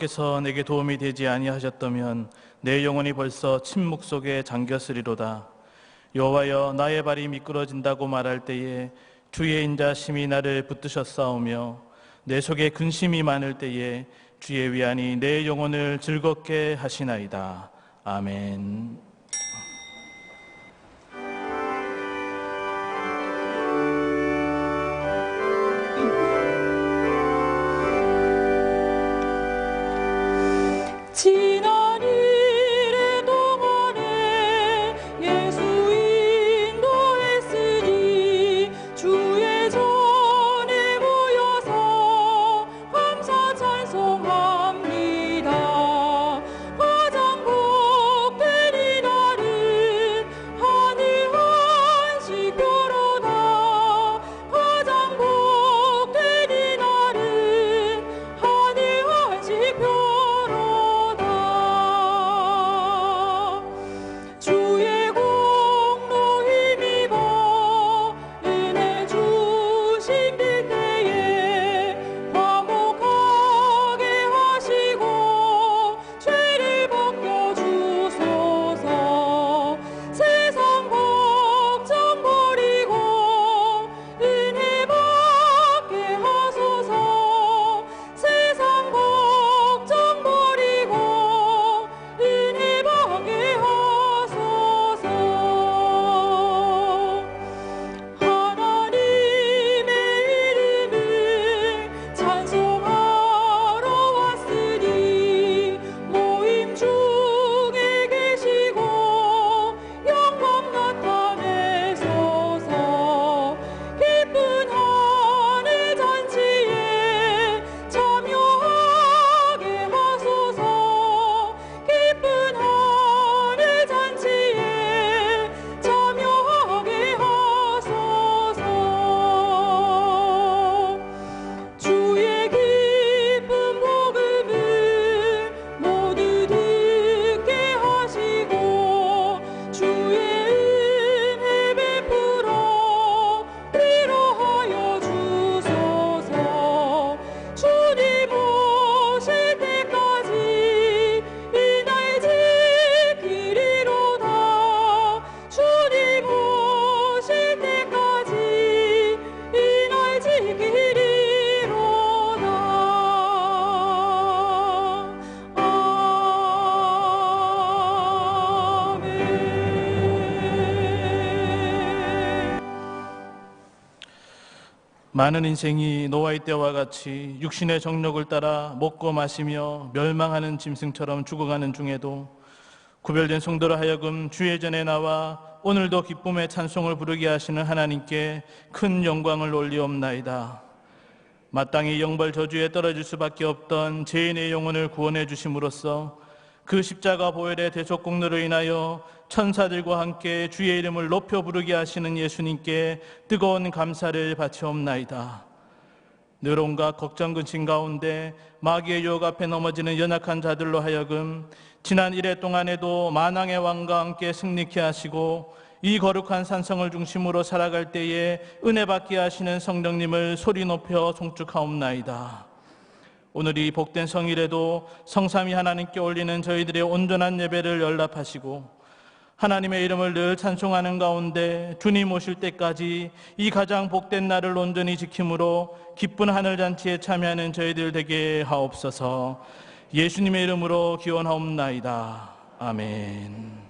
여호와께서 내게 도움이 되지 아니하셨다면 내 영혼이 벌써 침묵 속에 잠겼으리로다. 여호와여, 나의 발이 미끄러진다고 말할 때에 주의 인자심이 나를 붙드셨사오며 내 속에 근심이 많을 때에 주의 위안이 내 영혼을 즐겁게 하시나이다. 아멘. 지난 일의 동안에 예수 인도했으니 주의 전에 모여서 감사 찬송합니다. 가장 복된 이날은 하늘 안식교로다. 가장 복된 이날은 하늘 안식교 주의 공로 힘입어 은혜 주신 그때에 화목하게 하시고 죄를 벗겨주소서. 세상 걱정 버리고 은혜 받게 하소서. 세상 걱정 버리고 은혜 받게 하소서. 하나님의 이름을 찬송하러 왔으니 모임 중에 계시고 영광 나타내소서. 기쁜 하늘 잔치에 참여하게 하소서. 기쁜 하늘 잔치에 참여하게 하소서. 주의 기쁜 복음을 모두 듣게 하시고 주의 은혜 베풀어 위로하여 주소서. 주님 오실 때까지 이 날 지키리로다. 주님 오실 때까지 이 날 지키리로다. 아멘. 많은 인생이 노아의 때와 같이 육신의 정욕을 따라 먹고 마시며 멸망하는 짐승처럼 죽어가는 중에도 구별된 성도로 하여금 주의 전에 나와 오늘도 기쁨의 찬송을 부르게 하시는 하나님께 큰 영광을 올리옵나이다. 마땅히 영벌 저주에 떨어질 수밖에 없던 죄인의 영혼을 구원해 주심으로써 그 십자가 보혈의 대속 공로로 인하여 천사들과 함께 주의 이름을 높여 부르게 하시는 예수님께 뜨거운 감사를 바치옵나이다. 늘 온갖 걱정 근심 가운데 마귀의 유혹 앞에 넘어지는 연약한 자들로 하여금 지난 1회 동안에도 만왕의 왕과 함께 승리케 하시고 이 거룩한 산성을 중심으로 살아갈 때에 은혜 받게 하시는 성령님을 소리 높여 송축하옵나이다. 오늘 이 복된 성일에도 성삼위 하나님께 올리는 저희들의 온전한 예배를 연락하시고 하나님의 이름을 늘 찬송하는 가운데 주님 오실 때까지 이 가장 복된 날을 온전히 지킴으로 기쁜 하늘잔치에 참여하는 저희들 되게 하옵소서. 예수님의 이름으로 기원하옵나이다. 아멘.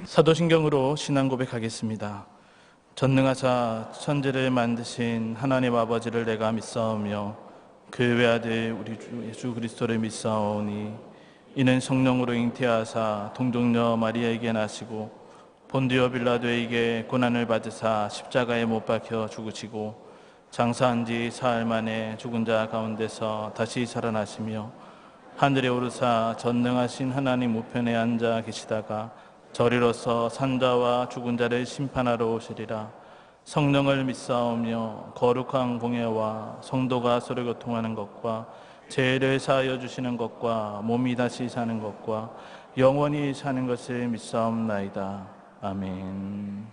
사도신경으로 신앙 고백하겠습니다. 전능하사 천지를 만드신 하나님 아버지를 내가 믿사오며 그 외아들 우리 주 예수 그리스도를 믿사오니 이는 성령으로 잉태하사 동정녀 마리아에게 나시고 본디오 빌라도에게 고난을 받으사 십자가에 못 박혀 죽으시고 장사한 지 사흘 만에 죽은 자 가운데서 다시 살아나시며 하늘에 오르사 전능하신 하나님 우편에 앉아 계시다가 저리로서 산자와 죽은 자를 심판하러 오시리라. 성령을 믿사오며 거룩한 공예와 성도가 서로 교통하는 것과 죄를 사하여 주시는 것과 몸이 다시 사는 것과 영원히 사는 것을 믿사옵나이다. 아멘.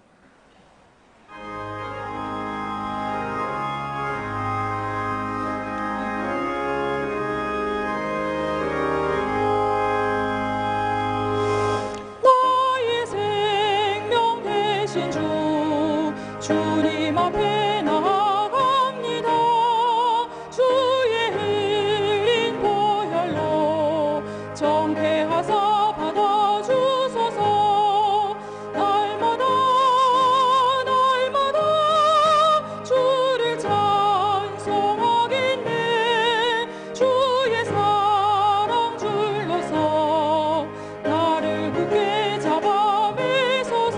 나의 생명 되신 주 주님 앞에 나아갑니다. 주의 흘린 보혈로 정케하사 받아주소서. 날마다 주를 찬송하겠네. 주의 사랑 줄로서 나를 굳게 잡아 매소서.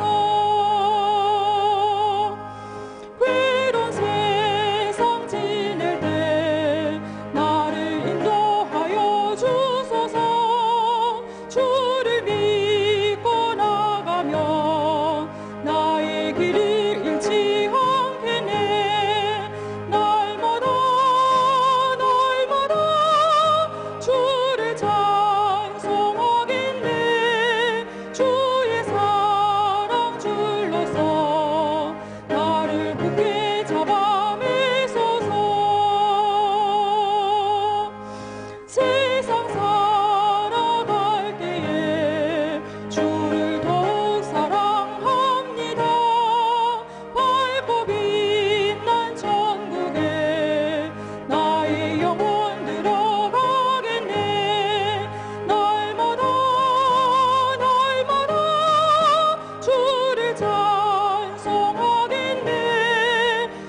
외로운 세상 지낼 때 나를 인도하여 주소서. 주를 믿고 나가면 나의 길을 잃지 않겠네. 날마다 주를 찬송하겠네. 주의 사랑 줄로서 나를 굳게 잡아 매소서. 세상 살아갈 때에 주를 더욱 사랑합니다. 밝고 빛난 천국에 나의 영혼 들어가겠네. 날마다 주를 찬송하겠네.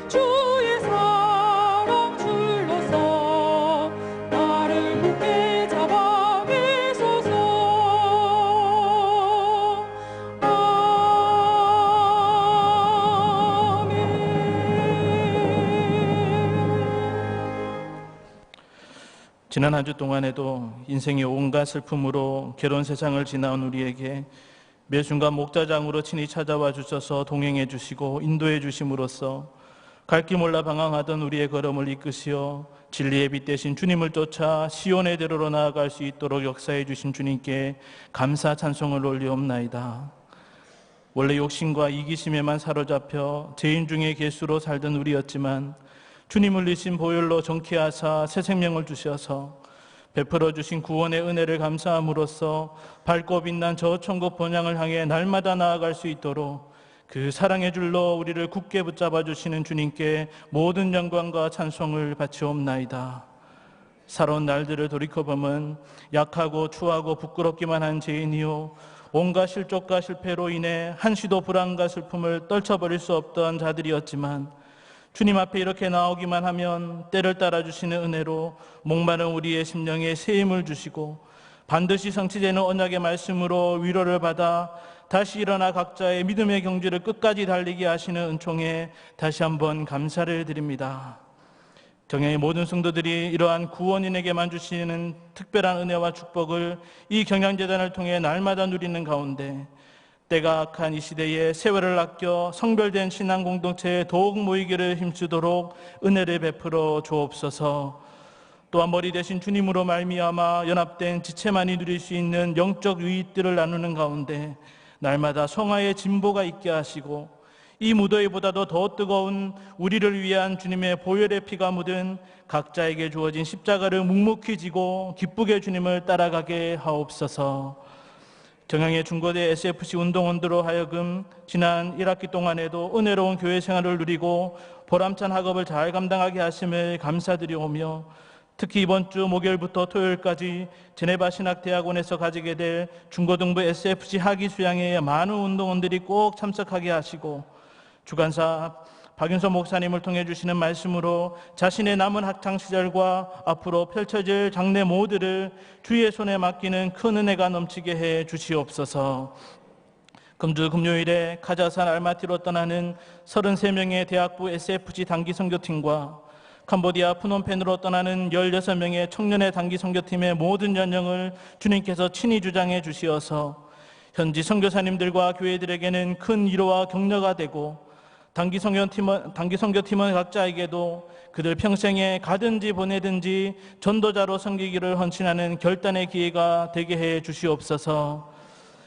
주의 사랑 줄로서 나를 굳게 잡아 매소서. 지난 한 주 동안에도 인생의 온갖 슬픔으로 괴로운 세상을 지나온 우리에게 매 순간 목자장으로 친히 찾아와 주셔서 동행해 주시고 인도해 주심으로써 갈 길 몰라 방황하던 우리의 걸음을 이끄시어 진리의 빛 대신 주님을 쫓아 시온의 대로로 나아갈 수 있도록 역사해 주신 주님께 감사 찬송을 올리옵나이다. 원래 욕심과 이기심에만 사로잡혀 죄인 중에 괴수로 살던 우리였지만 주님 흘리신 보혈로 정케하사 새 생명을 주셔서 베풀어 주신 구원의 은혜를 감사함으로써 밝고 빛난 저 천국 본향을 향해 날마다 나아갈 수 있도록 그 사랑의 줄로 우리를 굳게 붙잡아 주시는 주님께 모든 영광과 찬송을 바치옵나이다. 살아온 날들을 돌이켜보면 약하고 추하고 부끄럽기만 한 죄인이요 온갖 실족과 실패로 인해 한시도 불안과 슬픔을 떨쳐버릴 수 없던 자들이었지만 주님 앞에 이렇게 나오기만 하면 때를 따라주시는 은혜로 목마른 우리의 심령에 새 힘을 주시고 반드시 성취되는 언약의 말씀으로 위로를 받아 다시 일어나 각자의 믿음의 경주를 끝까지 달리게 하시는 은총에 다시 한번 감사를 드립니다. 경영의 모든 성도들이 이러한 구원인에게만 주시는 특별한 은혜와 축복을 이 경양재단을 통해 날마다 누리는 가운데 때가 악한 이 시대에 세월을 아껴 성별된 신앙 공동체에 더욱 모이기를 힘쓰도록 은혜를 베풀어 주옵소서. 또한 머리 대신 주님으로 말미암아 연합된 지체만이 누릴 수 있는 영적 유익들을 나누는 가운데 날마다 성화의 진보가 있게 하시고 이 무더위보다도 더 뜨거운 우리를 위한 주님의 보혈의 피가 묻은 각자에게 주어진 십자가를 묵묵히 지고 기쁘게 주님을 따라가게 하옵소서. 경양의 중고대 SFC 운동원들로 하여금 지난 1학기 동안에도 은혜로운 교회 생활을 누리고 보람찬 학업을 잘 감당하게 하심을 감사드리오며 특히 이번 주 목요일부터 토요일까지 제네바 신학대학원에서 가지게 될 중고등부 SFC 학위 수양회에 많은 운동원들이 꼭 참석하게 하시고 주간사 박윤서 목사님을 통해 주시는 말씀으로 자신의 남은 학창시절과 앞으로 펼쳐질 장래 모두를 주의 손에 맡기는 큰 은혜가 넘치게 해 주시옵소서. 금주 금요일에 카자흐스탄 알마티로 떠나는 33명의 대학부 SFG 단기 선교팀과 캄보디아 프놈펜으로 떠나는 16명의 청년의 단기 선교팀의 모든 연령을 주님께서 친히 주장해 주시어서 현지 선교사님들과 교회들에게는 큰 위로와 격려가 되고 단기 선교팀원 각자에게도 그들 평생에 가든지 보내든지 전도자로 섬기기를 헌신하는 결단의 기회가 되게 해 주시옵소서.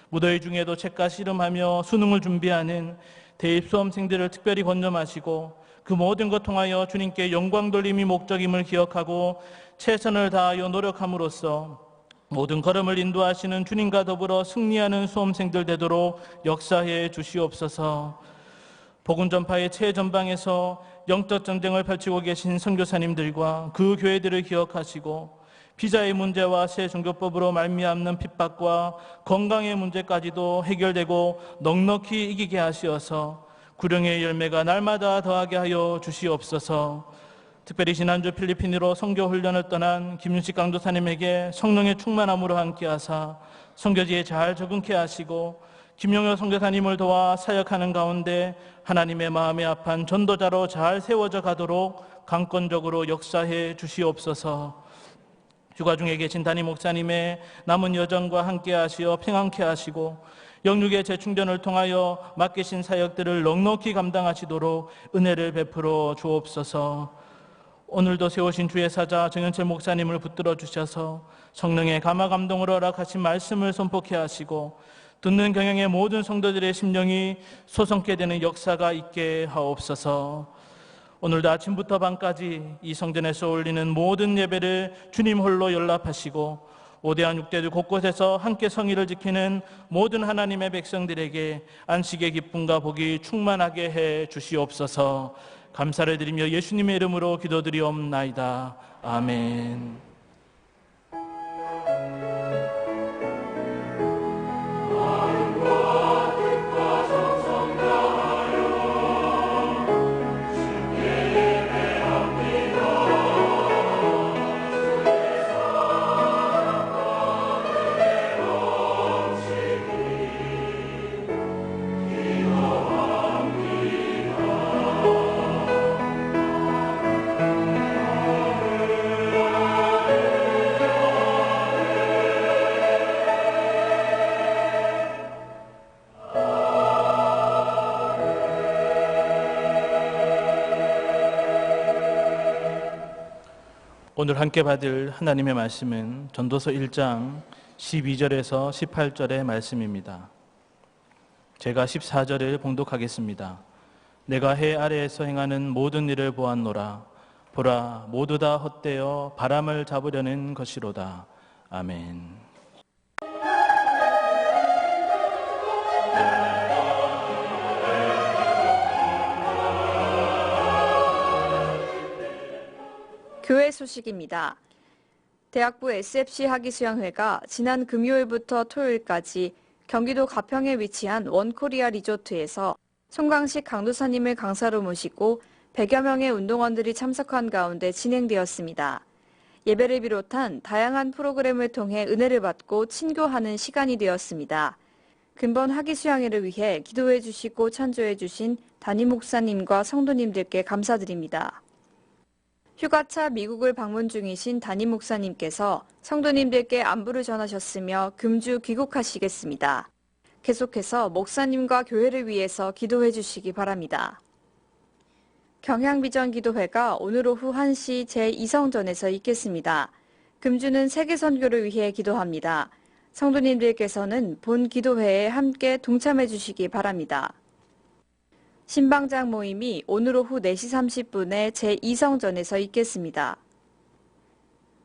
무더위 중에도 책과 씨름하며 수능을 준비하는 대입 수험생들을 특별히 권념하시고 그 모든 것 통하여 주님께 영광 돌림이 목적임을 기억하고 최선을 다하여 노력함으로써 모든 걸음을 인도하시는 주님과 더불어 승리하는 수험생들 되도록 역사해 주시옵소서. 복음 전파의 최전방에서 영적 전쟁을 펼치고 계신 선교사님들과 그 교회들을 기억하시고 비자의 문제와 새 종교법으로 말미암는 핍박과 건강의 문제까지도 해결되고 넉넉히 이기게 하시어서 구령의 열매가 날마다 더하게 하여 주시옵소서. 특별히 지난주 필리핀으로 선교 훈련을 떠난 김윤식 강도사님에게 성령의 충만함으로 함께하사 선교지에 잘 적응케 하시고 김용효 선교사님을 도와 사역하는 가운데 하나님의 마음에 합한 전도자로 잘 세워져 가도록 강권적으로 역사해 주시옵소서. 휴가 중에 계신 담임 목사님의 남은 여정과 함께 하시어 평안케 하시고 영육의 재충전을 통하여 맡기신 사역들을 넉넉히 감당하시도록 은혜를 베풀어 주옵소서. 오늘도 세우신 주의 사자 정현철 목사님을 붙들어 주셔서 성령의 감화 감동으로 허락하신 말씀을 선포케 하시고 듣는 경영의 모든 성도들의 심령이 소성케 되는 역사가 있게 하옵소서. 오늘도 아침부터 밤까지 이 성전에서 올리는 모든 예배를 주님 홀로 연락하시고 오대한 육대들 곳곳에서 함께 성의를 지키는 모든 하나님의 백성들에게 안식의 기쁨과 복이 충만하게 해 주시옵소서. 감사를 드리며 예수님의 이름으로 기도드리옵나이다. 아멘. 오늘 함께 받을 하나님의 말씀은 전도서 1장 12절에서 18절의 말씀입니다. 제가 14절을 봉독하겠습니다. 내가 해 아래에서 행하는 모든 일을 보았노라. 보라, 모두 다 헛되어 바람을 잡으려는 것이로다. 아멘. 교회 소식입니다. 대학부 SFC 학위수양회가 지난 금요일부터 토요일까지 경기도 가평에 위치한 원코리아 리조트에서 송광식 강도사님을 강사로 모시고 100여 명의 운동원들이 참석한 가운데 진행되었습니다. 예배를 비롯한 다양한 프로그램을 통해 은혜를 받고 친교하는 시간이 되었습니다. 근본 학위수양회를 위해 기도해 주시고 찬조해 주신 담임 목사님과 성도님들께 감사드립니다. 휴가차 미국을 방문 중이신 담임 목사님께서 성도님들께 안부를 전하셨으며 금주 귀국하시겠습니다. 계속해서 목사님과 교회를 위해서 기도해 주시기 바랍니다. 경향비전기도회가 오늘 오후 1시 제2성전에서 있겠습니다. 금주는 세계선교를 위해 기도합니다. 성도님들께서는 본 기도회에 함께 동참해 주시기 바랍니다. 신방장 모임이 오늘 오후 4시 30분에 제2성전에서 있겠습니다.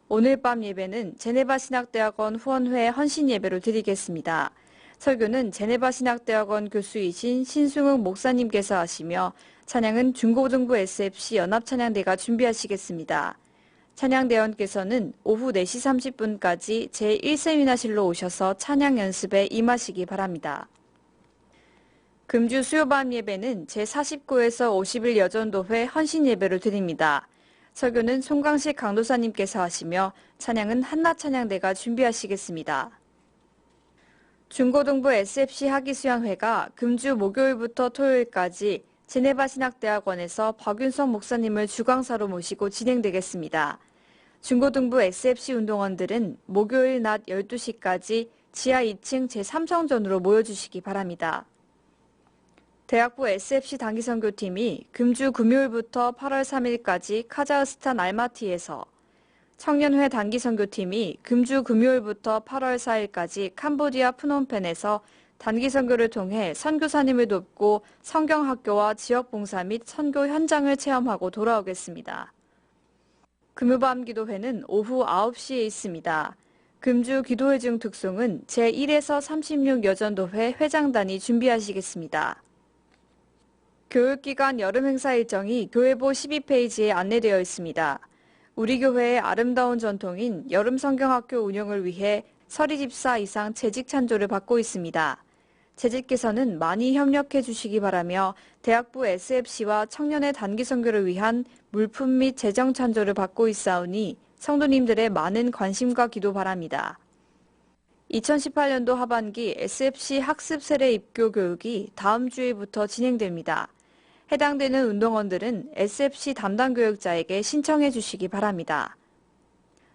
오늘 밤 예배는 제네바 신학대학원 후원회 헌신 예배로 드리겠습니다. 설교는 제네바 신학대학원 교수이신 신승욱 목사님께서 하시며 찬양은 중고등부 SFC 연합찬양대가 준비하시겠습니다. 찬양대원께서는 오후 4시 30분까지 제1세미나실로 오셔서 찬양 연습에 임하시기 바랍니다. 금주 수요밤 예배는 제49에서 50일 여전도회 헌신 예배를 드립니다. 설교는 송광식 강도사님께서 하시며 찬양은 한나찬양대가 준비하시겠습니다. 중고등부 SFC 학위수양회가 금주 목요일부터 토요일까지 제네바 신학대학원에서 박윤성 목사님을 주강사로 모시고 진행되겠습니다. 중고등부 SFC 운동원들은 목요일 낮 12시까지 지하 2층 제3성전으로 모여주시기 바랍니다. 대학부 SFC 단기선교팀이 금주 금요일부터 8월 3일까지 카자흐스탄 알마티에서, 청년회 단기선교팀이 금주 금요일부터 8월 4일까지 캄보디아 프놈펜에서 단기선교를 통해 선교사님을 돕고 성경학교와 지역봉사 및 선교 현장을 체험하고 돌아오겠습니다. 금요밤 기도회는 오후 9시에 있습니다. 금주 기도회 중 특송은 제1에서 36 여전도회 회장단이 준비하시겠습니다. 교육기간 여름 행사 일정이 교회보 12페이지에 안내되어 있습니다. 우리 교회의 아름다운 전통인 여름 성경학교 운영을 위해 서리집사 이상 재직 찬조를 받고 있습니다. 재직께서는 많이 협력해 주시기 바라며 대학부 SFC와 청년의 단기 선교를 위한 물품 및 재정 찬조를 받고 있사오니 성도님들의 많은 관심과 기도 바랍니다. 2018년도 하반기 SFC 학습 세례 입교 교육이 다음 주일부터 진행됩니다. 해당되는 운동원들은 SFC 담당 교육자에게 신청해 주시기 바랍니다.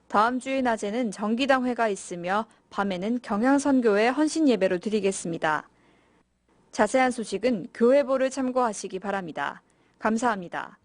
다음 주일 낮에는 정기당회가 있으며 밤에는 경향선교회 헌신 예배로 드리겠습니다. 자세한 소식은 교회보를 참고하시기 바랍니다. 감사합니다.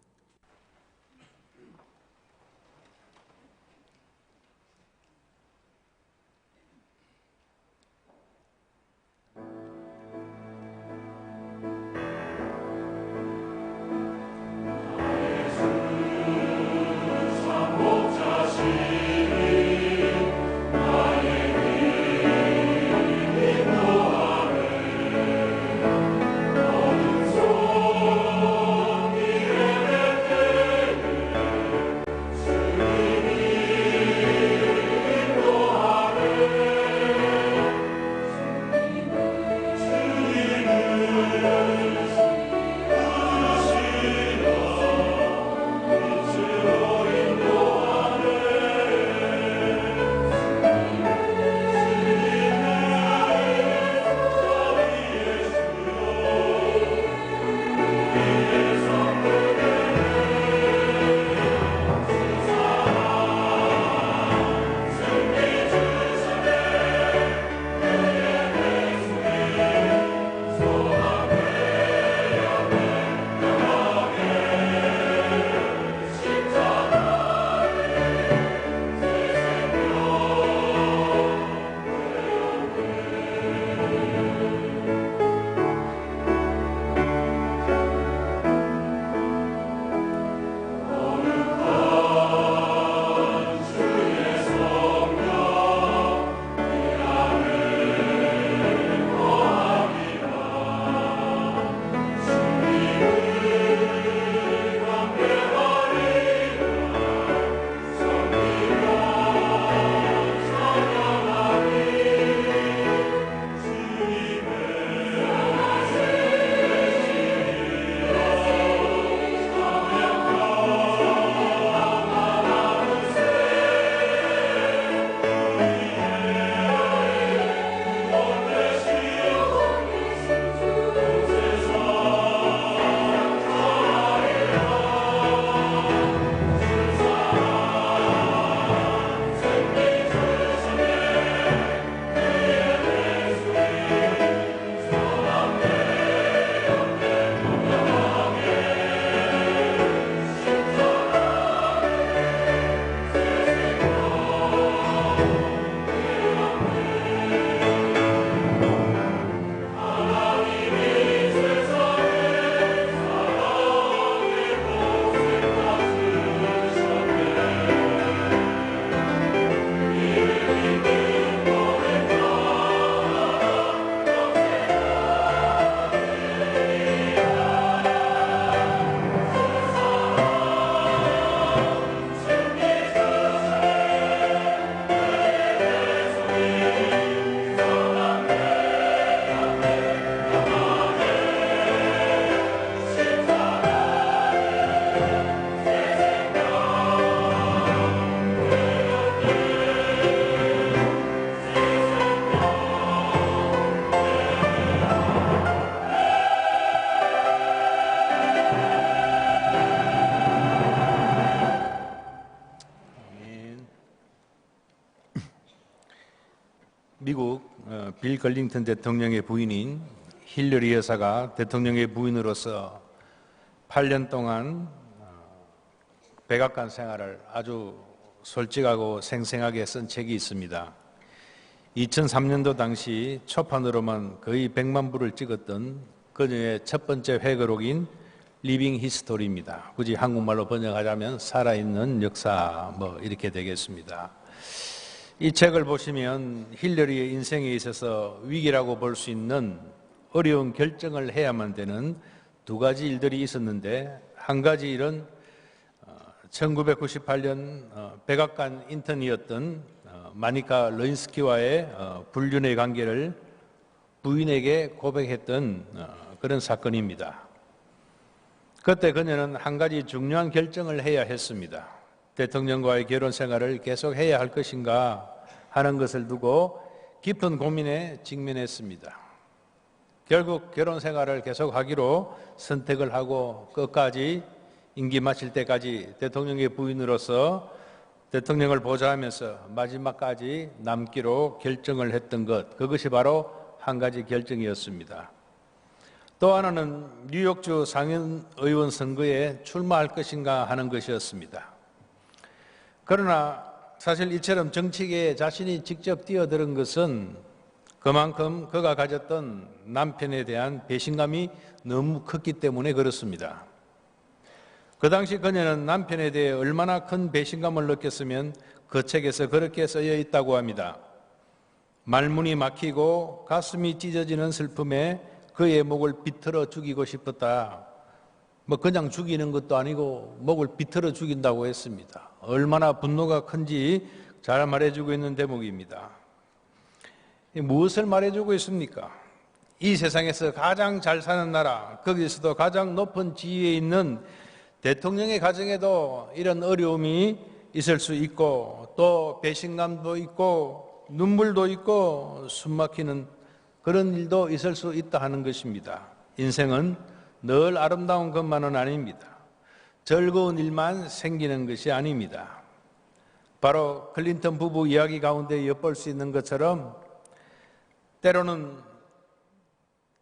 미국 빌 걸링턴 대통령의 부인인 힐러리 여사가 대통령의 부인으로서 8년 동안 백악관 생활을 아주 솔직하고 생생하게 쓴 책이 있습니다. 2003년도 당시 초판으로만 거의 100만 부를 찍었던 그녀의 첫 번째 회고록인 리빙 히스토리입니다. 굳이 한국말로 번역하자면 살아있는 역사 이렇게 되겠습니다. 이 책을 보시면 힐러리의 인생에 있어서 위기라고 볼 수 있는 어려운 결정을 해야만 되는 두 가지 일들이 있었는데, 한 가지 일은 1998년 백악관 인턴이었던 마니카 러인스키와의 불륜의 관계를 부인에게 고백했던 그런 사건입니다. 그때 그녀는 한 가지 중요한 결정을 해야 했습니다. 대통령과의 결혼 생활을 계속해야 할 것인가 하는 것을 두고 깊은 고민에 직면했습니다. 결국 결혼 생활을 계속하기로 선택을 하고 끝까지 임기 마칠 때까지 대통령의 부인으로서 대통령을 보좌하면서 마지막까지 남기로 결정을 했던 것, 그것이 바로 한 가지 결정이었습니다. 또 하나는 뉴욕주 상원의원 선거에 출마할 것인가 하는 것이었습니다. 그러나 사실 이처럼 정치계에 자신이 직접 뛰어드는 것은 그만큼 그가 가졌던 남편에 대한 배신감이 너무 컸기 때문에 그렇습니다. 그 당시 그녀는 남편에 대해 얼마나 큰 배신감을 느꼈으면 그 책에서 그렇게 쓰여 있다고 합니다. 말문이 막히고 가슴이 찢어지는 슬픔에 그의 목을 비틀어 죽이고 싶었다. 그냥 죽이는 것도 아니고 목을 비틀어 죽인다고 했습니다. 얼마나 분노가 큰지 잘 말해주고 있는 대목입니다. 무엇을 말해주고 있습니까? 이 세상에서 가장 잘 사는 나라, 거기서도 가장 높은 지위에 있는 대통령의 가정에도 이런 어려움이 있을 수 있고, 또 배신감도 있고 눈물도 있고 숨막히는 그런 일도 있을 수 있다 하는 것입니다. 인생은 늘 아름다운 것만은 아닙니다. 즐거운 일만 생기는 것이 아닙니다. 바로 클린턴 부부 이야기 가운데 엿볼 수 있는 것처럼 때로는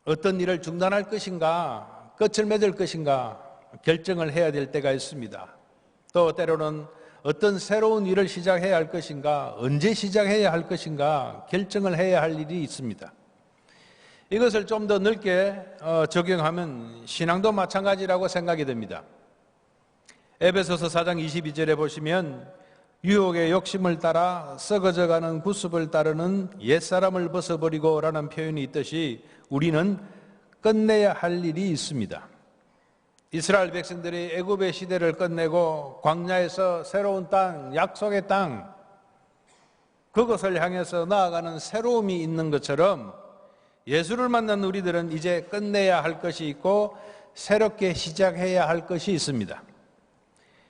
어떤 일을 중단할 것인가, 끝을 맺을 것인가 결정을 해야 될 때가 있습니다. 또 때로는 어떤 새로운 일을 시작해야 할 것인가, 언제 시작해야 할 것인가 결정을 해야 할 일이 있습니다. 이것을 좀 더 넓게 적용하면 신앙도 마찬가지라고 생각이 됩니다. 에베소서 4장 22절에 보시면 유혹의 욕심을 따라 썩어져가는 구습을 따르는 옛사람을 벗어버리고 라는 표현이 있듯이 우리는 끝내야 할 일이 있습니다. 이스라엘 백성들이 애굽의 시대를 끝내고 광야에서 새로운 땅, 약속의 땅, 그것을 향해서 나아가는 새로움이 있는 것처럼 예수를 만난 우리들은 이제 끝내야 할 것이 있고 새롭게 시작해야 할 것이 있습니다.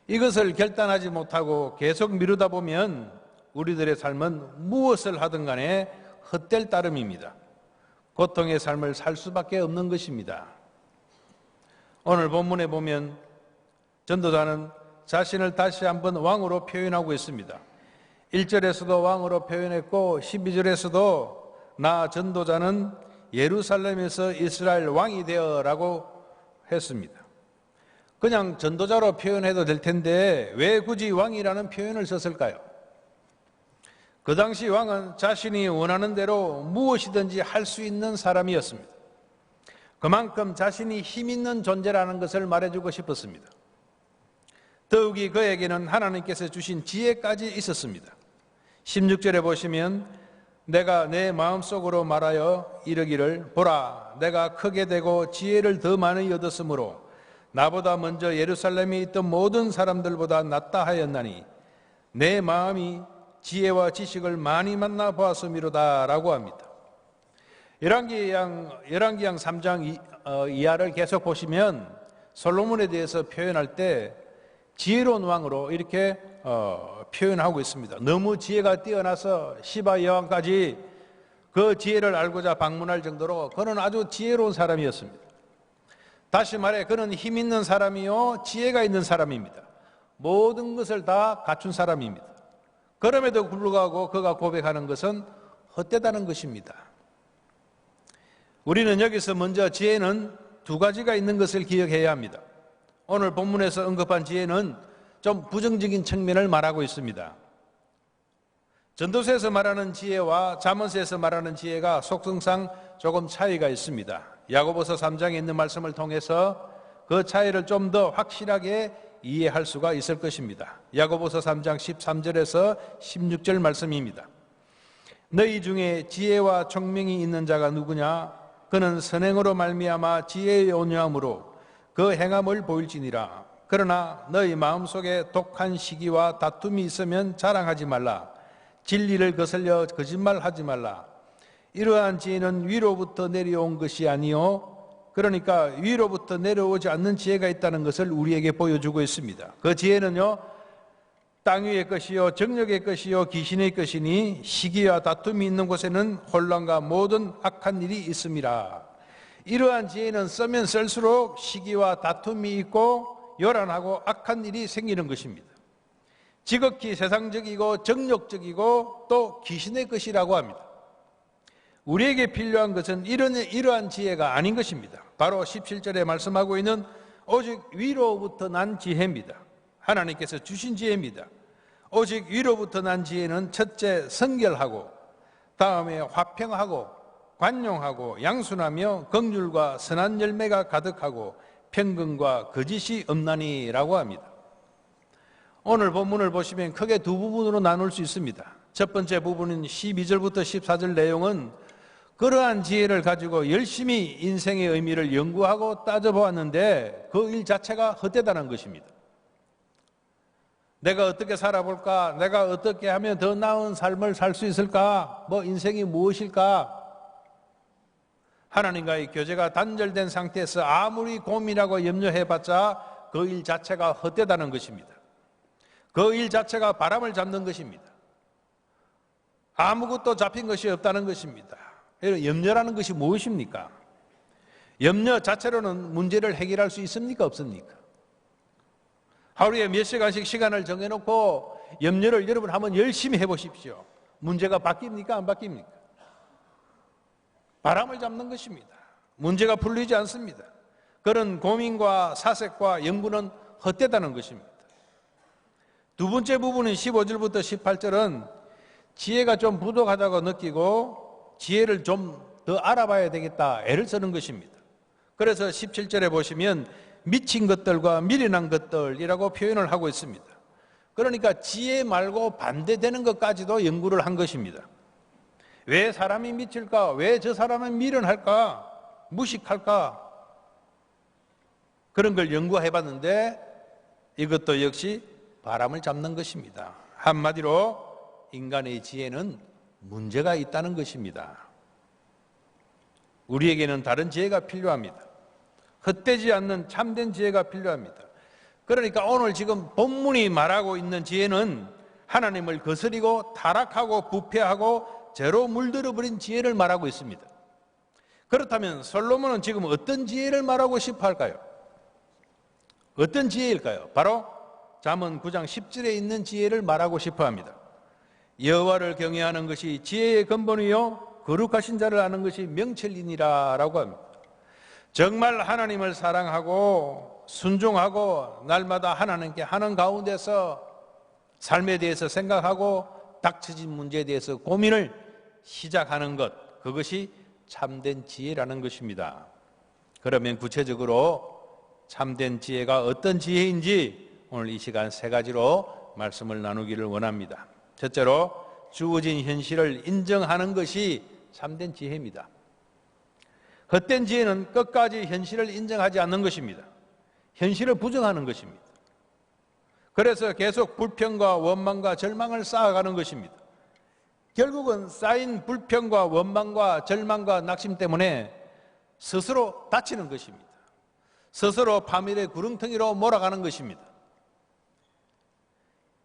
이것을 결단하지 못하고 계속 미루다 보면 우리들의 삶은 무엇을 하든 간에 헛될 따름입니다. 고통의 삶을 살 수밖에 없는 것입니다. 오늘 본문에 보면 전도자는 자신을 다시 한번 왕으로 표현하고 있습니다. 1절에서도 왕으로 표현했고 12절에서도 나 전도자는 예루살렘에서 이스라엘 왕이 되어라고 했습니다. 그냥 전도자로 표현해도 될 텐데 왜 굳이 왕이라는 표현을 썼을까요? 그 당시 왕은 자신이 원하는 대로 무엇이든지 할 수 있는 사람이었습니다. 그만큼 자신이 힘 있는 존재라는 것을 말해주고 싶었습니다. 더욱이 그에게는 하나님께서 주신 지혜까지 있었습니다. 16절에 보시면 내가 내 마음속으로 말하여 이르기를 보라 내가 크게 되고 지혜를 더 많이 얻었으므로 나보다 먼저 예루살렘에 있던 모든 사람들보다 낫다 하였나니 내 마음이 지혜와 지식을 많이 만나 보았음이로다 라고 합니다. 열왕기상 3장 이하를 계속 보시면 솔로몬에 대해서 표현할 때 지혜로운 왕으로 이렇게 표현하고 있습니다. 너무 지혜가 뛰어나서 시바 여왕까지 그 지혜를 알고자 방문할 정도로 그는 아주 지혜로운 사람이었습니다. 다시 말해 그는 힘 있는 사람이요 지혜가 있는 사람입니다. 모든 것을 다 갖춘 사람입니다. 그럼에도 불구하고 그가 고백하는 것은 헛되다는 것입니다. 우리는 여기서 먼저 지혜는 두 가지가 있는 것을 기억해야 합니다. 오늘 본문에서 언급한 지혜는 좀 부정적인 측면을 말하고 있습니다. 전도서에서 말하는 지혜와 잠언서에서 말하는 지혜가 속성상 조금 차이가 있습니다. 야고보서 3장에 있는 말씀을 통해서 그 차이를 좀 더 확실하게 이해할 수가 있을 것입니다. 야고보서 3장 13절에서 16절 말씀입니다. 너희 중에 지혜와 총명이 있는 자가 누구냐? 그는 선행으로 말미암아 지혜의 온유함으로 그 행함을 보일지니라. 그러나 너희 마음속에 독한 시기와 다툼이 있으면 자랑하지 말라. 진리를 거슬려 거짓말하지 말라. 이러한 지혜는 위로부터 내려온 것이 아니요 그러니까 위로부터 내려오지 않는 지혜가 있다는 것을 우리에게 보여주고 있습니다. 그 지혜는요, 땅 위의 것이요 정력의 것이요 귀신의 것이니 시기와 다툼이 있는 곳에는 혼란과 모든 악한 일이 있음이라. 이러한 지혜는 쓰면 쓸수록 시기와 다툼이 있고 요란하고 악한 일이 생기는 것입니다. 지극히 세상적이고 정력적이고 또 귀신의 것이라고 합니다. 우리에게 필요한 것은 이러한 지혜가 아닌 것입니다. 바로 17절에 말씀하고 있는 오직 위로부터 난 지혜입니다. 하나님께서 주신 지혜입니다. 오직 위로부터 난 지혜는 첫째 성결하고 다음에 화평하고 관용하고 양순하며 긍휼과 선한 열매가 가득하고 평강과 거짓이 없나니라고 합니다. 오늘 본문을 보시면 크게 두 부분으로 나눌 수 있습니다. 첫 번째 부분인 12절부터 14절 내용은 그러한 지혜를 가지고 열심히 인생의 의미를 연구하고 따져보았는데 그 일 자체가 헛되다는 것입니다. 내가 어떻게 살아볼까? 내가 어떻게 하면 더 나은 삶을 살 수 있을까? 인생이 무엇일까? 하나님과의 교제가 단절된 상태에서 아무리 고민하고 염려해봤자 그 일 자체가 헛되다는 것입니다. 그 일 자체가 바람을 잡는 것입니다. 아무것도 잡힌 것이 없다는 것입니다. 염려라는 것이 무엇입니까? 염려 자체로는 문제를 해결할 수 있습니까? 없습니까? 하루에 몇 시간씩 시간을 정해놓고 염려를 여러분 한번 열심히 해보십시오. 문제가 바뀝니까? 안 바뀝니까? 바람을 잡는 것입니다. 문제가 풀리지 않습니다. 그런 고민과 사색과 연구는 헛되다는 것입니다. 두 번째 부분은 15절부터 18절은 지혜가 좀 부족하다고 느끼고 지혜를 좀 더 알아봐야 되겠다 애를 쓰는 것입니다. 그래서 17절에 보시면 미친 것들과 미련한 것들이라고 표현을 하고 있습니다. 그러니까 지혜 말고 반대되는 것까지도 연구를 한 것입니다. 왜 사람이 미칠까? 왜 저 사람은 미련할까? 무식할까? 그런 걸 연구해 봤는데 이것도 역시 바람을 잡는 것입니다. 한마디로 인간의 지혜는 문제가 있다는 것입니다. 우리에게는 다른 지혜가 필요합니다. 헛되지 않는 참된 지혜가 필요합니다. 그러니까 오늘 지금 본문이 말하고 있는 지혜는 하나님을 거스리고 타락하고 부패하고 죄로 물들어버린 지혜를 말하고 있습니다. 그렇다면 솔로몬은 지금 어떤 지혜를 말하고 싶어 할까요? 어떤 지혜일까요? 바로 잠언 9장 10절에 있는 지혜를 말하고 싶어 합니다. 여호와를 경외하는 것이 지혜의 근본이요 거룩하신 자를 아는 것이 명철이니라 라고 합니다. 정말 하나님을 사랑하고 순종하고 날마다 하나님께 하는 가운데서 삶에 대해서 생각하고 닥쳐진 문제에 대해서 고민을 시작하는 것, 그것이 참된 지혜라는 것입니다. 그러면 구체적으로 참된 지혜가 어떤 지혜인지 오늘 이 시간 세 가지로 말씀을 나누기를 원합니다. 첫째로 주어진 현실을 인정하는 것이 참된 지혜입니다. 헛된 지혜는 끝까지 현실을 인정하지 않는 것입니다. 현실을 부정하는 것입니다. 그래서 계속 불평과 원망과 절망을 쌓아가는 것입니다. 결국은 쌓인 불평과 원망과 절망과 낙심 때문에 스스로 다치는 것입니다. 스스로 파멸의 구렁텅이로 몰아가는 것입니다.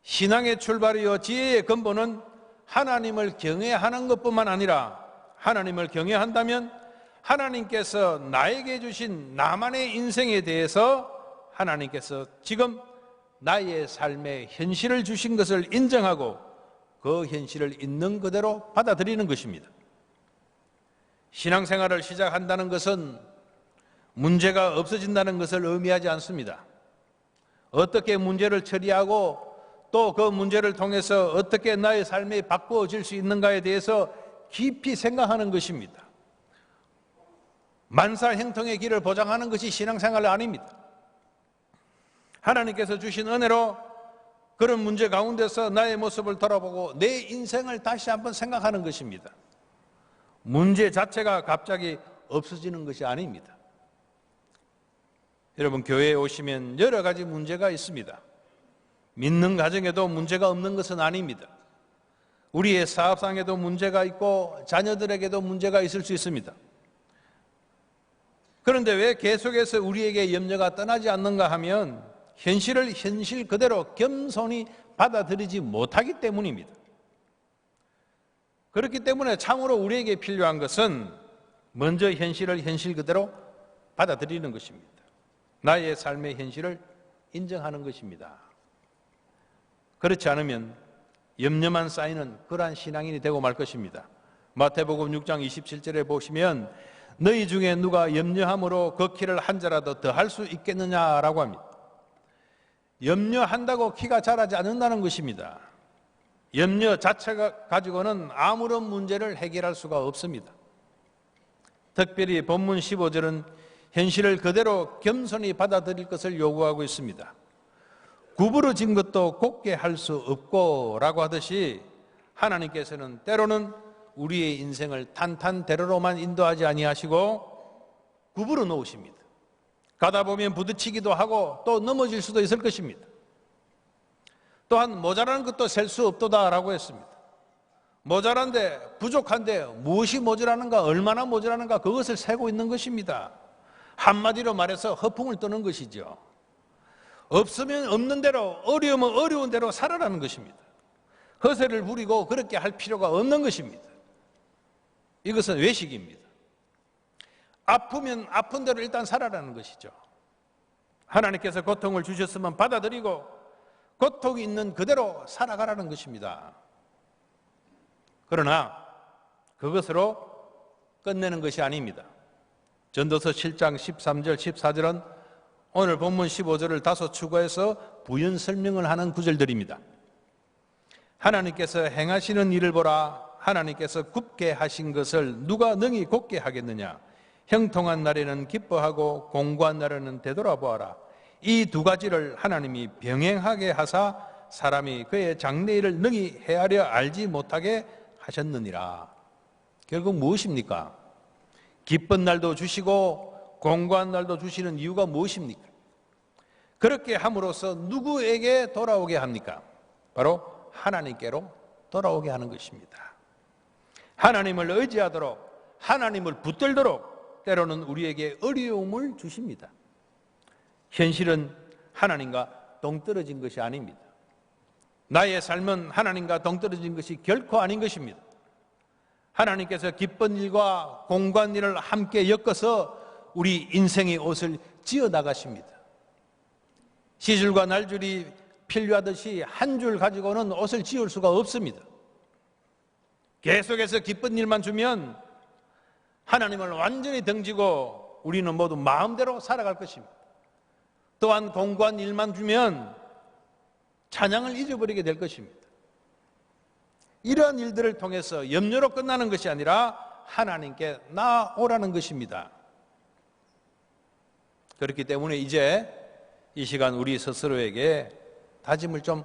신앙의 출발이요 지혜의 근본은 하나님을 경외하는 것뿐만 아니라 하나님을 경외한다면 하나님께서 나에게 주신 나만의 인생에 대해서 하나님께서 지금 나의 삶의 현실을 주신 것을 인정하고 그 현실을 있는 그대로 받아들이는 것입니다. 신앙생활을 시작한다는 것은 문제가 없어진다는 것을 의미하지 않습니다. 어떻게 문제를 처리하고 또 그 문제를 통해서 어떻게 나의 삶이 바꾸어질 수 있는가에 대해서 깊이 생각하는 것입니다. 만사형통의 길을 보장하는 것이 신앙생활이 아닙니다. 하나님께서 주신 은혜로 그런 문제 가운데서 나의 모습을 돌아보고 내 인생을 다시 한번 생각하는 것입니다. 문제 자체가 갑자기 없어지는 것이 아닙니다. 여러분, 교회에 오시면 여러 가지 문제가 있습니다. 믿는 가정에도 문제가 없는 것은 아닙니다. 우리의 사업상에도 문제가 있고 자녀들에게도 문제가 있을 수 있습니다. 그런데 왜 계속해서 우리에게 염려가 떠나지 않는가 하면 현실을 현실 그대로 겸손히 받아들이지 못하기 때문입니다. 그렇기 때문에 참으로 우리에게 필요한 것은 먼저 현실을 현실 그대로 받아들이는 것입니다. 나의 삶의 현실을 인정하는 것입니다. 그렇지 않으면 염려만 쌓이는 그러한 신앙인이 되고 말 것입니다. 마태복음 6장 27절에 보시면 너희 중에 누가 염려함으로 그 키를 한 자라도 더 할 수 있겠느냐라고 합니다. 염려한다고 키가 자라지 않는다는 것입니다. 염려 자체가 가지고는 아무런 문제를 해결할 수가 없습니다. 특별히 본문 15절은 현실을 그대로 겸손히 받아들일 것을 요구하고 있습니다. 구부러진 것도 곱게 할 수 없고 라고 하듯이 하나님께서는 때로는 우리의 인생을 탄탄대로로만 인도하지 아니하시고 구부러 놓으십니다. 가다 보면 부딪히기도 하고 또 넘어질 수도 있을 것입니다. 또한 모자라는 것도 셀 수 없도다라고 했습니다. 모자란데 부족한데 무엇이 모자라는가, 얼마나 모자라는가 그것을 세고 있는 것입니다. 한마디로 말해서 허풍을 떠는 것이죠. 없으면 없는 대로, 어려우면 어려운 대로 살아라는 것입니다. 허세를 부리고 그렇게 할 필요가 없는 것입니다. 이것은 외식입니다. 아프면 아픈 대로 일단 살아라는 것이죠. 하나님께서 고통을 주셨으면 받아들이고 고통이 있는 그대로 살아가라는 것입니다. 그러나 그것으로 끝내는 것이 아닙니다. 전도서 7장 13절 14절은 오늘 본문 15절을 다소 추가해서 부연 설명을 하는 구절들입니다. 하나님께서 행하시는 일을 보라. 하나님께서 굽게 하신 것을 누가 능히 곱게 하겠느냐. 형통한 날에는 기뻐하고 공고한 날에는 되돌아보아라. 이 두 가지를 하나님이 병행하게 하사 사람이 그의 장래일을 능히 헤아려 알지 못하게 하셨느니라. 결국 무엇입니까? 기쁜 날도 주시고 공고한 날도 주시는 이유가 무엇입니까? 그렇게 함으로써 누구에게 돌아오게 합니까? 바로 하나님께로 돌아오게 하는 것입니다. 하나님을 의지하도록, 하나님을 붙들도록 때로는 우리에게 어려움을 주십니다. 현실은 하나님과 동떨어진 것이 아닙니다. 나의 삶은 하나님과 동떨어진 것이 결코 아닌 것입니다. 하나님께서 기쁜 일과 공고한 일을 함께 엮어서 우리 인생의 옷을 지어 나가십니다. 시줄과 날줄이 필요하듯이 한 줄 가지고는 옷을 지을 수가 없습니다. 계속해서 기쁜 일만 주면 하나님을 완전히 등지고 우리는 모두 마음대로 살아갈 것입니다. 또한 공고한 일만 주면 찬양을 잊어버리게 될 것입니다. 이러한 일들을 통해서 염려로 끝나는 것이 아니라 하나님께 나오라는 것입니다. 그렇기 때문에 이제 이 시간 우리 스스로에게 다짐을 좀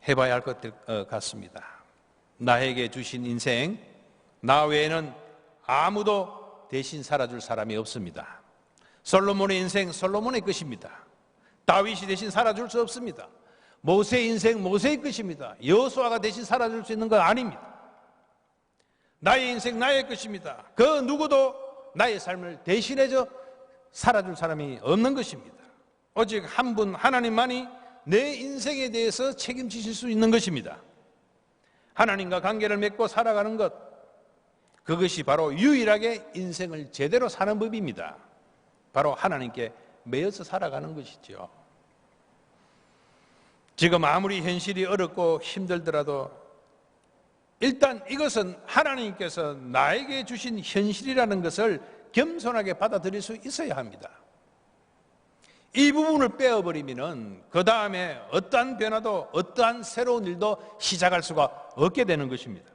해봐야 할 것 같습니다. 나에게 주신 인생, 나 외에는 아무도 대신 살아줄 사람이 없습니다. 솔로몬의 인생, 솔로몬의 것입니다. 다윗이 대신 살아줄 수 없습니다. 모세의 인생, 모세의 것입니다. 여호수아가 대신 살아줄 수 있는 건 아닙니다. 나의 인생, 나의 것입니다. 그 누구도 나의 삶을 대신해서 살아줄 사람이 없는 것입니다. 오직 한 분 하나님만이 내 인생에 대해서 책임지실 수 있는 것입니다. 하나님과 관계를 맺고 살아가는 것, 그것이 바로 유일하게 인생을 제대로 사는 법입니다. 바로 하나님께 매여서 살아가는 것이죠. 지금 아무리 현실이 어렵고 힘들더라도 일단 이것은 하나님께서 나에게 주신 현실이라는 것을 겸손하게 받아들일 수 있어야 합니다. 이 부분을 빼어버리면 그 다음에 어떠한 변화도 어떠한 새로운 일도 시작할 수가 없게 되는 것입니다.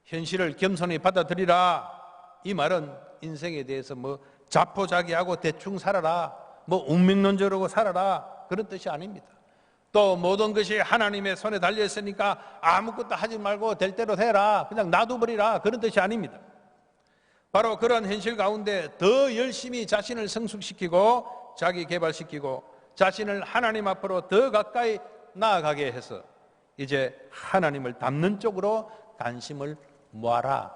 현실을 겸손히 받아들이라, 이 말은 인생에 대해서 자포자기하고 대충 살아라, 운명론적으로 살아라, 그런 뜻이 아닙니다. 또 모든 것이 하나님의 손에 달려있으니까 아무것도 하지 말고 될 대로 되라, 그냥 놔둬버리라, 그런 뜻이 아닙니다. 바로 그런 현실 가운데 더 열심히 자신을 성숙시키고 자기 개발시키고 자신을 하나님 앞으로 더 가까이 나아가게 해서 이제 하나님을 닮는 쪽으로 관심을 모아라,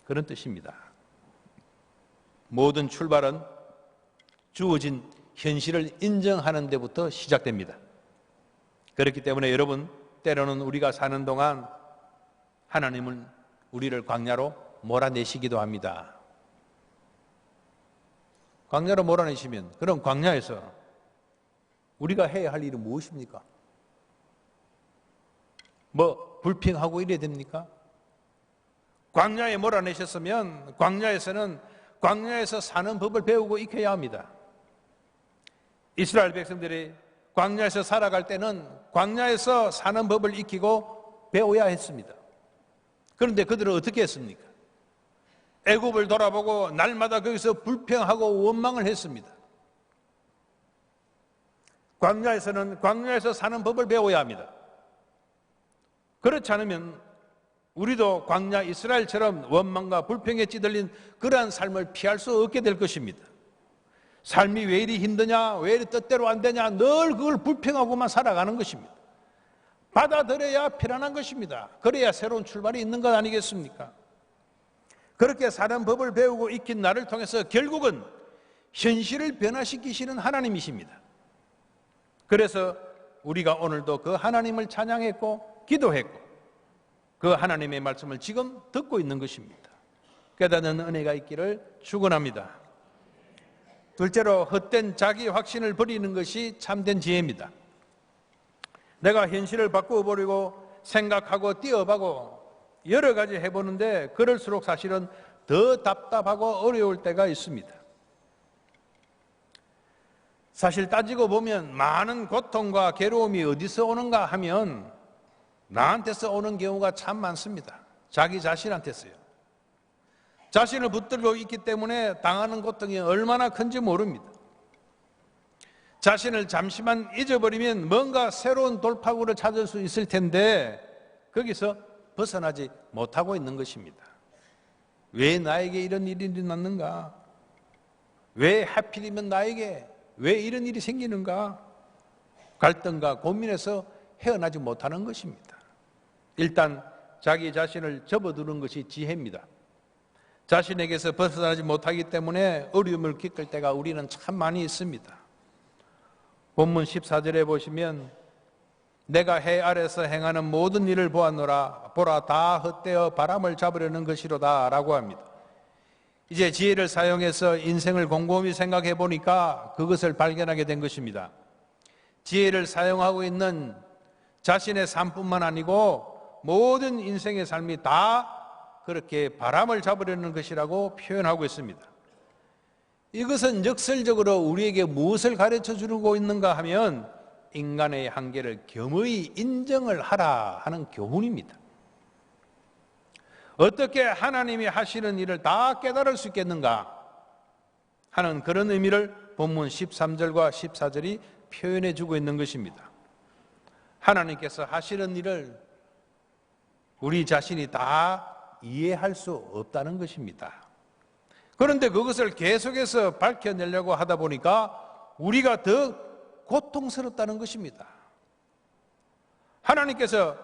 그런 뜻입니다. 모든 출발은 주어진 현실을 인정하는 데부터 시작됩니다. 그렇기 때문에 여러분, 때로는 우리가 사는 동안 하나님은 우리를 광야로 몰아내시기도 합니다. 광야로 몰아내시면 그럼 광야에서 우리가 해야 할 일은 무엇입니까? 불평하고 이래야 됩니까? 광야에 몰아내셨으면 광야에서 사는 법을 배우고 익혀야 합니다. 이스라엘 백성들이 광야에서 살아갈 때는 광야에서 사는 법을 익히고 배워야 했습니다. 그런데 그들은 어떻게 했습니까? 애굽을 돌아보고 날마다 거기서 불평하고 원망을 했습니다. 광야에서는 광야에서 사는 법을 배워야 합니다. 그렇지 않으면 우리도 광야 이스라엘처럼 원망과 불평에 찌들린 그러한 삶을 피할 수 없게 될 것입니다. 삶이 왜 이리 힘드냐, 왜 이리 뜻대로 안 되냐, 늘 그걸 불평하고만 살아가는 것입니다. 받아들여야 편안한 것입니다. 그래야 새로운 출발이 있는 것 아니겠습니까? 그렇게 사는 법을 배우고 익힌 나를 통해서 결국은 현실을 변화시키시는 하나님이십니다. 그래서 우리가 오늘도 그 하나님을 찬양했고 기도했고 그 하나님의 말씀을 지금 듣고 있는 것입니다. 깨닫는 은혜가 있기를 축원합니다. 둘째로, 헛된 자기 확신을 버리는 것이 참된 지혜입니다. 내가 현실을 바꾸어버리고 생각하고 뛰어가고 여러 가지 해보는데 그럴수록 사실은 더 답답하고 어려울 때가 있습니다. 사실 따지고 보면 많은 고통과 괴로움이 어디서 오는가 하면 나한테서 오는 경우가 참 많습니다. 자기 자신한테서요. 자신을 붙들고 있기 때문에 당하는 고통이 얼마나 큰지 모릅니다. 자신을 잠시만 잊어버리면 뭔가 새로운 돌파구를 찾을 수 있을 텐데 거기서 벗어나지 못하고 있는 것입니다. 왜 나에게 이런 일이 일어났는가? 왜 하필이면 나에게 왜 이런 일이 생기는가? 갈등과 고민에서 헤어나지 못하는 것입니다. 일단 자기 자신을 접어두는 것이 지혜입니다. 자신에게서 벗어나지 못하기 때문에 어려움을 겪을 때가 우리는 참 많이 있습니다. 본문 14절에 보시면 내가 해 아래서 행하는 모든 일을 보았노라. 보라, 다 헛되어 바람을 잡으려는 것이로다 라고 합니다. 이제 지혜를 사용해서 인생을 곰곰이 생각해 보니까 그것을 발견하게 된 것입니다. 지혜를 사용하고 있는 자신의 삶뿐만 아니고 모든 인생의 삶이 다 그렇게 바람을 잡으려는 것이라고 표현하고 있습니다. 이것은 역설적으로 우리에게 무엇을 가르쳐 주고 있는가 하면 인간의 한계를 겸허히 인정을 하라 하는 교훈입니다. 어떻게 하나님이 하시는 일을 다 깨달을 수 있겠는가 하는 그런 의미를 본문 13절과 14절이 표현해 주고 있는 것입니다. 하나님께서 하시는 일을 우리 자신이 다 이해할 수 없다는 것입니다. 그런데 그것을 계속해서 밝혀내려고 하다 보니까 우리가 더 고통스럽다는 것입니다. 하나님께서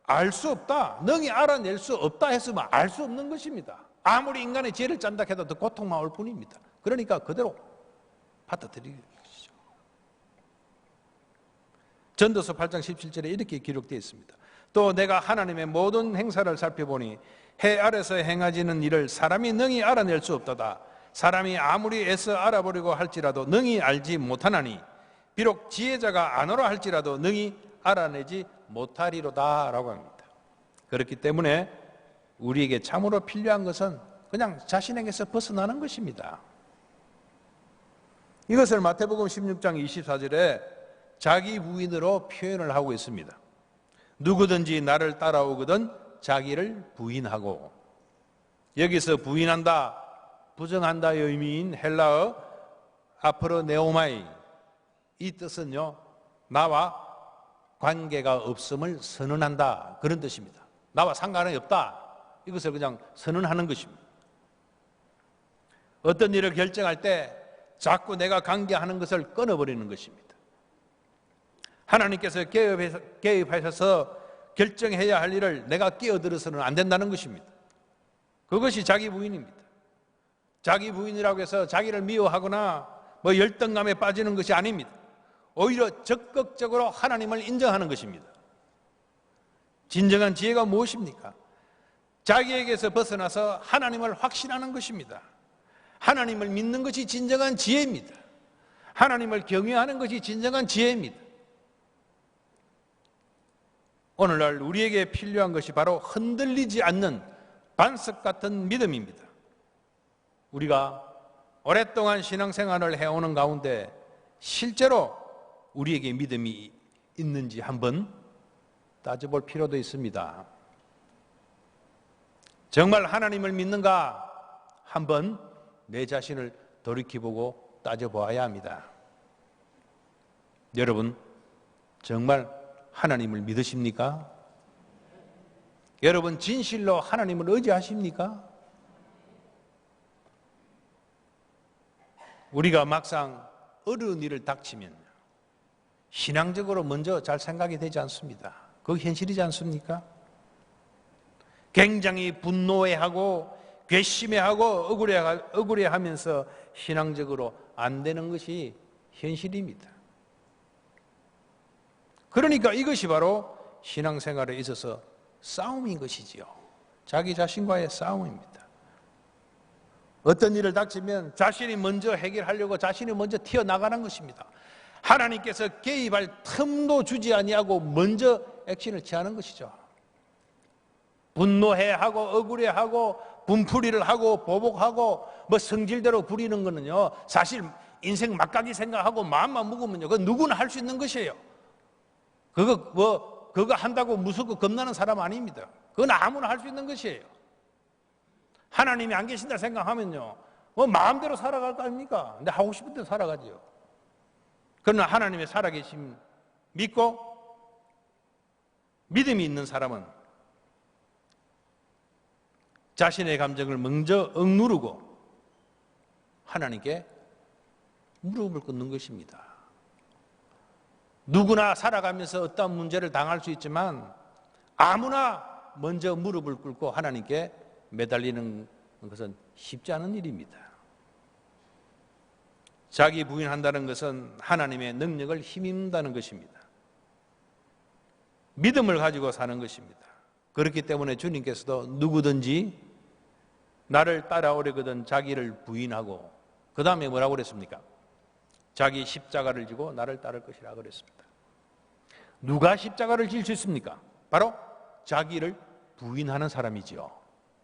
알 수 없다, 능히 알아낼 수 없다 했으면 알 수 없는 것입니다. 아무리 인간의 지혜를 짠다 해도 더 고통만 올 뿐입니다. 그러니까 그대로 받아들이는 것이죠. 전도서 8장 17절에 이렇게 기록되어 있습니다. 또 내가 하나님의 모든 행사를 살펴보니 해 아래서 행하지는 일을 사람이 능히 알아낼 수 없도다. 사람이 아무리 애써 알아보려고 할지라도 능히 알지 못하나니 비록 지혜자가 안오라 할지라도 능히 알아내지 못하리로다 라고 합니다. 그렇기 때문에 우리에게 참으로 필요한 것은 그냥 자신에게서 벗어나는 것입니다. 이것을 마태복음 16장 24절에 자기 부인으로 표현을 하고 있습니다. 누구든지 나를 따라오거든 자기를 부인하고, 여기서 부인한다, 부정한다의 의미인 헬라어 아프로네오마이, 이 뜻은요, 나와 관계가 없음을 선언한다, 그런 뜻입니다. 나와 상관이 없다, 이것을 그냥 선언하는 것입니다. 어떤 일을 결정할 때 자꾸 내가 관계하는 것을 끊어버리는 것입니다. 하나님께서 개입하셔서 결정해야 할 일을 내가 끼어들어서는 안 된다는 것입니다. 그것이 자기 부인입니다. 자기 부인이라고 해서 자기를 미워하거나 열등감에 빠지는 것이 아닙니다. 오히려 적극적으로 하나님을 인정하는 것입니다. 진정한 지혜가 무엇입니까? 자기에게서 벗어나서 하나님을 확신하는 것입니다. 하나님을 믿는 것이 진정한 지혜입니다. 하나님을 경외하는 것이 진정한 지혜입니다. 오늘날 우리에게 필요한 것이 바로 흔들리지 않는 반석 같은 믿음입니다. 우리가 오랫동안 신앙생활을 해오는 가운데 실제로 우리에게 믿음이 있는지 한번 따져볼 필요도 있습니다. 정말 하나님을 믿는가 한번 내 자신을 돌이켜보고 따져보아야 합니다. 여러분, 정말 하나님을 믿으십니까? 여러분, 진실로 하나님을 의지하십니까? 우리가 막상 어려운 일을 닥치면 신앙적으로 먼저 잘 생각이 되지 않습니다. 그거 현실이지 않습니까? 굉장히 분노해하고 괘씸해하고 억울해하면서 신앙적으로 안 되는 것이 현실입니다. 그러니까 이것이 바로 신앙생활에 있어서 싸움인 것이지요. 자기 자신과의 싸움입니다. 어떤 일을 닥치면 자신이 먼저 해결하려고 자신이 먼저 튀어나가는 것입니다. 하나님께서 개입할 틈도 주지 아니하고 먼저 액션을 취하는 것이죠. 분노해하고 억울해하고 분풀이를 하고 보복하고 성질대로 부리는 거는요, 사실 인생 막가기 생각하고 마음만 먹으면요, 그건 누구나 할 수 있는 것이에요. 그거 한다고 무섭고 겁나는 사람 아닙니다. 그건 아무나 할 수 있는 것이에요. 하나님이 안 계신다 생각하면요, 마음대로 살아갈 거 아닙니까? 근데 하고 싶은 대로 살아가지요. 그러나 하나님의 살아계심 믿고 믿음이 있는 사람은 자신의 감정을 먼저 억누르고 하나님께 무릎을 꿇는 것입니다. 누구나 살아가면서 어떤 문제를 당할 수 있지만 아무나 먼저 무릎을 꿇고 하나님께 매달리는 것은 쉽지 않은 일입니다. 자기 부인한다는 것은 하나님의 능력을 힘입는다는 것입니다. 믿음을 가지고 사는 것입니다. 그렇기 때문에 주님께서도 누구든지 나를 따라오려거든 자기를 부인하고, 그 다음에 뭐라고 그랬습니까? 자기 십자가를 지고 나를 따를 것이라 그랬습니다. 누가 십자가를 질 수 있습니까? 바로 자기를 부인하는 사람이지요.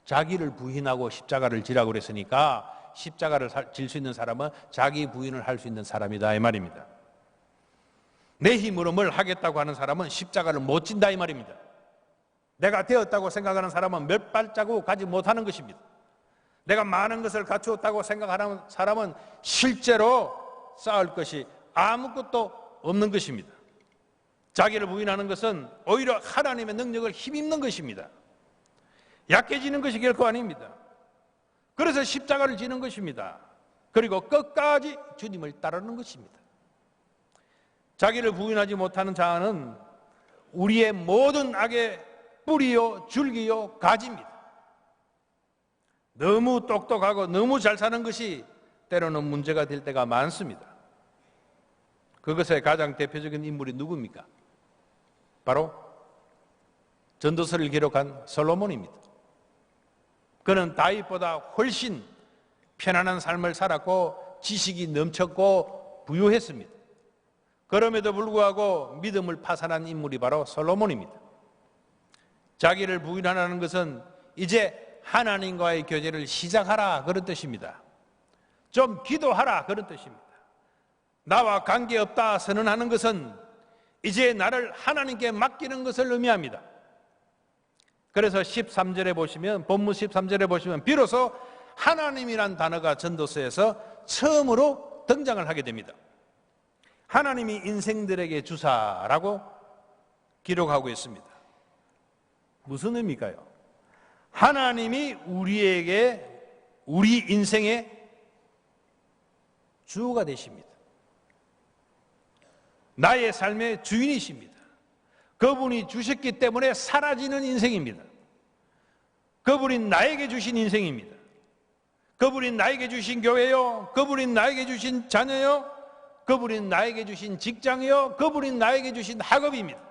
자기를 부인하고 십자가를 지라고 그랬으니까 십자가를 질 수 있는 사람은 자기 부인을 할 수 있는 사람이다, 이 말입니다. 내 힘으로 뭘 하겠다고 하는 사람은 십자가를 못 진다, 이 말입니다. 내가 되었다고 생각하는 사람은 몇 발자국 가지 못하는 것입니다. 내가 많은 것을 갖추었다고 생각하는 사람은 실제로 쌓을 것이 아무것도 없는 것입니다. 자기를 부인하는 것은 오히려 하나님의 능력을 힘입는 것입니다. 약해지는 것이 결코 아닙니다. 그래서 십자가를 지는 것입니다. 그리고 끝까지 주님을 따르는 것입니다. 자기를 부인하지 못하는 자는 우리의 모든 악의 뿌리요 줄기요 가지입니다. 너무 똑똑하고 너무 잘 사는 것이 때로는 문제가 될 때가 많습니다. 그것의 가장 대표적인 인물이 누굽니까? 바로 전도서를 기록한 솔로몬입니다. 그는 다윗보다 훨씬 편안한 삶을 살았고 지식이 넘쳤고 부유했습니다. 그럼에도 불구하고 믿음을 파산한 인물이 바로 솔로몬입니다. 자기를 부인하라는 것은 이제 하나님과의 교제를 시작하라 그런 뜻입니다. 좀 기도하라 그런 뜻입니다. 나와 관계없다 선언하는 것은 이제 나를 하나님께 맡기는 것을 의미합니다. 그래서 13절에 보시면, 본문 13절에 보시면 비로소 하나님이란 단어가 전도서에서 처음으로 등장을 하게 됩니다. 하나님이 인생들에게 주사라고 기록하고 있습니다. 무슨 의미일까요? 하나님이 우리에게, 우리 인생의 주가 되십니다. 나의 삶의 주인이십니다. 그분이 주셨기 때문에 사라지는 인생입니다. 그분이 나에게 주신 인생입니다. 그분이 나에게 주신 교회요, 그분이 나에게 주신 자녀요, 그분이 나에게 주신 직장이요, 그분이 나에게 주신 학업입니다.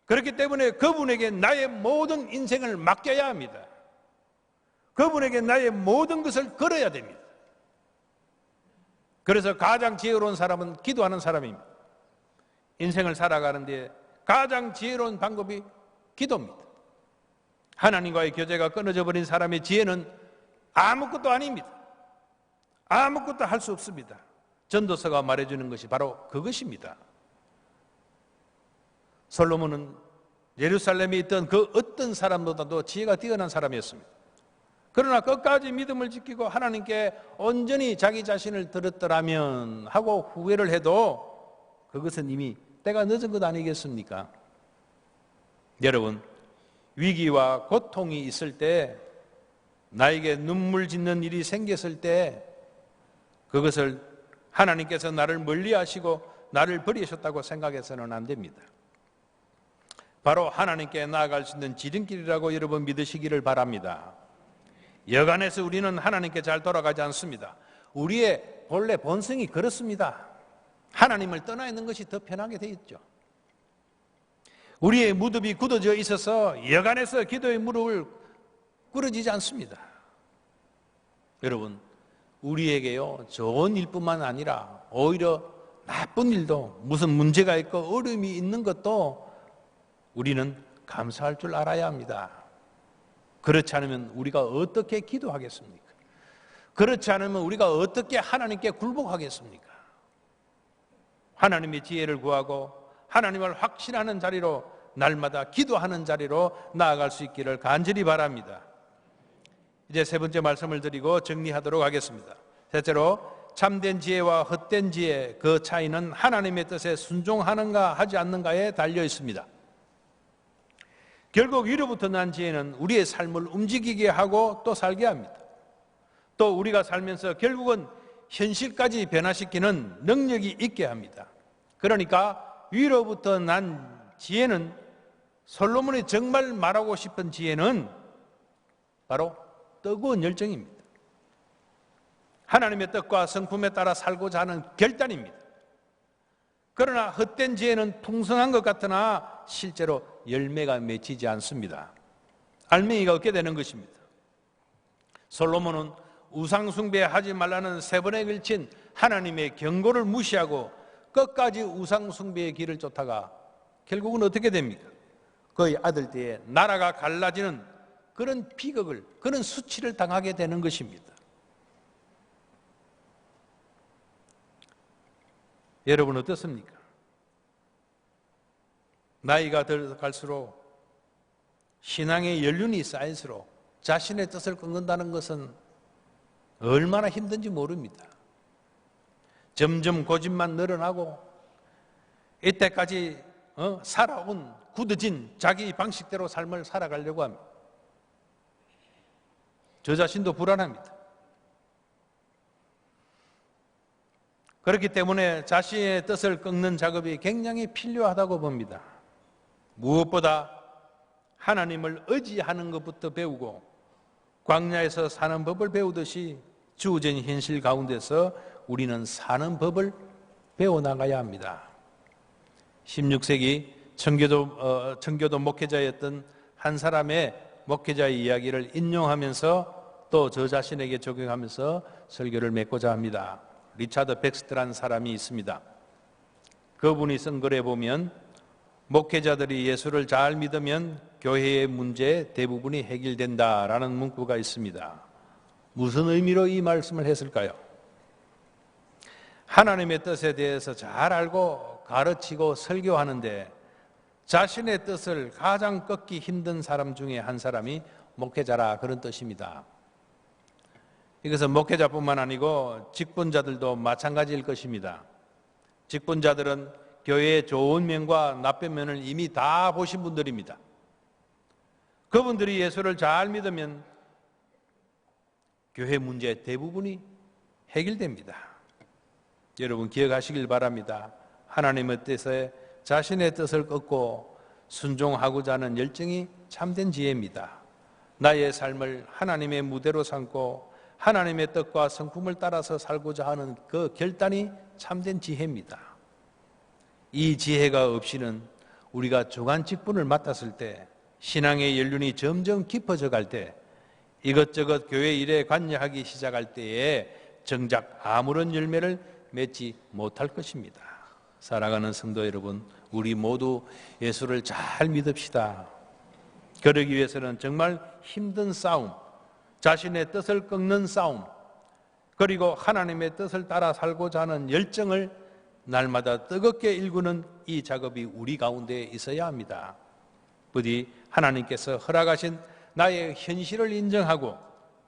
그렇기 때문에 그분에게 나의 모든 인생을 맡겨야 합니다. 그분에게 나의 모든 것을 걸어야 됩니다. 그래서 가장 지혜로운 사람은 기도하는 사람입니다. 인생을 살아가는데 가장 지혜로운 방법이 기도입니다. 하나님과의 교제가 끊어져 버린 사람의 지혜는 아무것도 아닙니다. 아무것도 할 수 없습니다. 전도서가 말해주는 것이 바로 그것입니다. 솔로몬은 예루살렘에 있던 그 어떤 사람보다도 지혜가 뛰어난 사람이었습니다. 그러나 끝까지 믿음을 지키고 하나님께 온전히 자기 자신을 드렸더라면 하고 후회를 해도 그것은 이미 때가 늦은 것 아니겠습니까? 여러분, 위기와 고통이 있을 때, 나에게 눈물 짓는 일이 생겼을 때 그것을 하나님께서 나를 멀리 하시고 나를 버리셨다고 생각해서는 안 됩니다. 바로 하나님께 나아갈 수 있는 지름길이라고 여러분 믿으시기를 바랍니다. 여간해서 우리는 하나님께 잘 돌아가지 않습니다. 우리의 본래 본성이 그렇습니다. 하나님을 떠나 있는 것이 더 편하게 돼 있죠. 우리의 무릎이 굳어져 있어서 여간해서 기도의 무릎을 꿇어지지 않습니다. 여러분, 우리에게요, 좋은 일뿐만 아니라 오히려 나쁜 일도, 무슨 문제가 있고 어려움이 있는 것도 우리는 감사할 줄 알아야 합니다. 그렇지 않으면 우리가 어떻게 기도하겠습니까? 그렇지 않으면 우리가 어떻게 하나님께 굴복하겠습니까? 하나님의 지혜를 구하고 하나님을 확신하는 자리로, 날마다 기도하는 자리로 나아갈 수 있기를 간절히 바랍니다. 이제 세 번째 말씀을 드리고 정리하도록 하겠습니다. 셋째로, 참된 지혜와 헛된 지혜, 그 차이는 하나님의 뜻에 순종하는가 하지 않는가에 달려 있습니다. 결국 위로부터 난 지혜는 우리의 삶을 움직이게 하고 또 살게 합니다. 또 우리가 살면서 결국은 현실까지 변화시키는 능력이 있게 합니다. 그러니까 위로부터 난 지혜는, 솔로몬이 정말 말하고 싶은 지혜는 바로 뜨거운 열정입니다. 하나님의 뜻과 성품에 따라 살고자 하는 결단입니다. 그러나 헛된 지혜는 풍성한 것 같으나 실제로 열매가 맺히지 않습니다. 알맹이가 없게 되는 것입니다. 솔로몬은 우상 숭배하지 말라는 3번에 걸친 하나님의 경고를 무시하고 끝까지 우상 숭배의 길을 쫓다가 결국은 어떻게 됩니까? 그의 아들 때에 나라가 갈라지는 그런 비극을, 그런 수치를 당하게 되는 것입니다. 여러분 어떻습니까? 나이가 들어갈수록, 신앙의 연륜이 쌓일수록 자신의 뜻을 끊는다는 것은 얼마나 힘든지 모릅니다. 점점 고집만 늘어나고 이때까지 살아온 굳어진 자기 방식대로 삶을 살아가려고 합니다. 저 자신도 불안합니다. 그렇기 때문에 자신의 뜻을 꺾는 작업이 굉장히 필요하다고 봅니다. 무엇보다 하나님을 의지하는 것부터 배우고 광야에서 사는 법을 배우듯이 주어진 현실 가운데서 우리는 사는 법을 배워나가야 합니다. 16세기 청교도 목회자였던 한 사람의 목회자의 이야기를 인용하면서 또 저 자신에게 적용하면서 설교를 맺고자 합니다. 리차드 백스트라는 사람이 있습니다. 그분이 쓴 글에 보면 목회자들이 예수를 잘 믿으면 교회의 문제 대부분이 해결된다라는 문구가 있습니다. 무슨 의미로 이 말씀을 했을까요? 하나님의 뜻에 대해서 잘 알고 가르치고 설교하는데 자신의 뜻을 가장 꺾기 힘든 사람 중에 한 사람이 목회자라, 그런 뜻입니다. 이것은 목회자뿐만 아니고 직분자들도 마찬가지일 것입니다. 직분자들은 교회의 좋은 면과 나쁜 면을 이미 다 보신 분들입니다. 그분들이 예수를 잘 믿으면 교회 문제 대부분이 해결됩니다. 여러분 기억하시길 바랍니다. 하나님의 뜻에 자신의 뜻을 꺾고 순종하고자 하는 열정이 참된 지혜입니다. 나의 삶을 하나님의 무대로 삼고 하나님의 뜻과 성품을 따라서 살고자 하는 그 결단이 참된 지혜입니다. 이 지혜가 없이는 우리가 중한 직분을 맡았을 때, 신앙의 연륜이 점점 깊어져 갈 때, 이것저것 교회 일에 관여하기 시작할 때에 정작 아무런 열매를 맺지 못할 것입니다. 사랑하는 성도 여러분, 우리 모두 예수를 잘 믿읍시다. 그러기 위해서는 정말 힘든 싸움, 자신의 뜻을 꺾는 싸움, 그리고 하나님의 뜻을 따라 살고자 하는 열정을 날마다 뜨겁게 일구는 이 작업이 우리 가운데 있어야 합니다. 부디 하나님께서 허락하신 나의 현실을 인정하고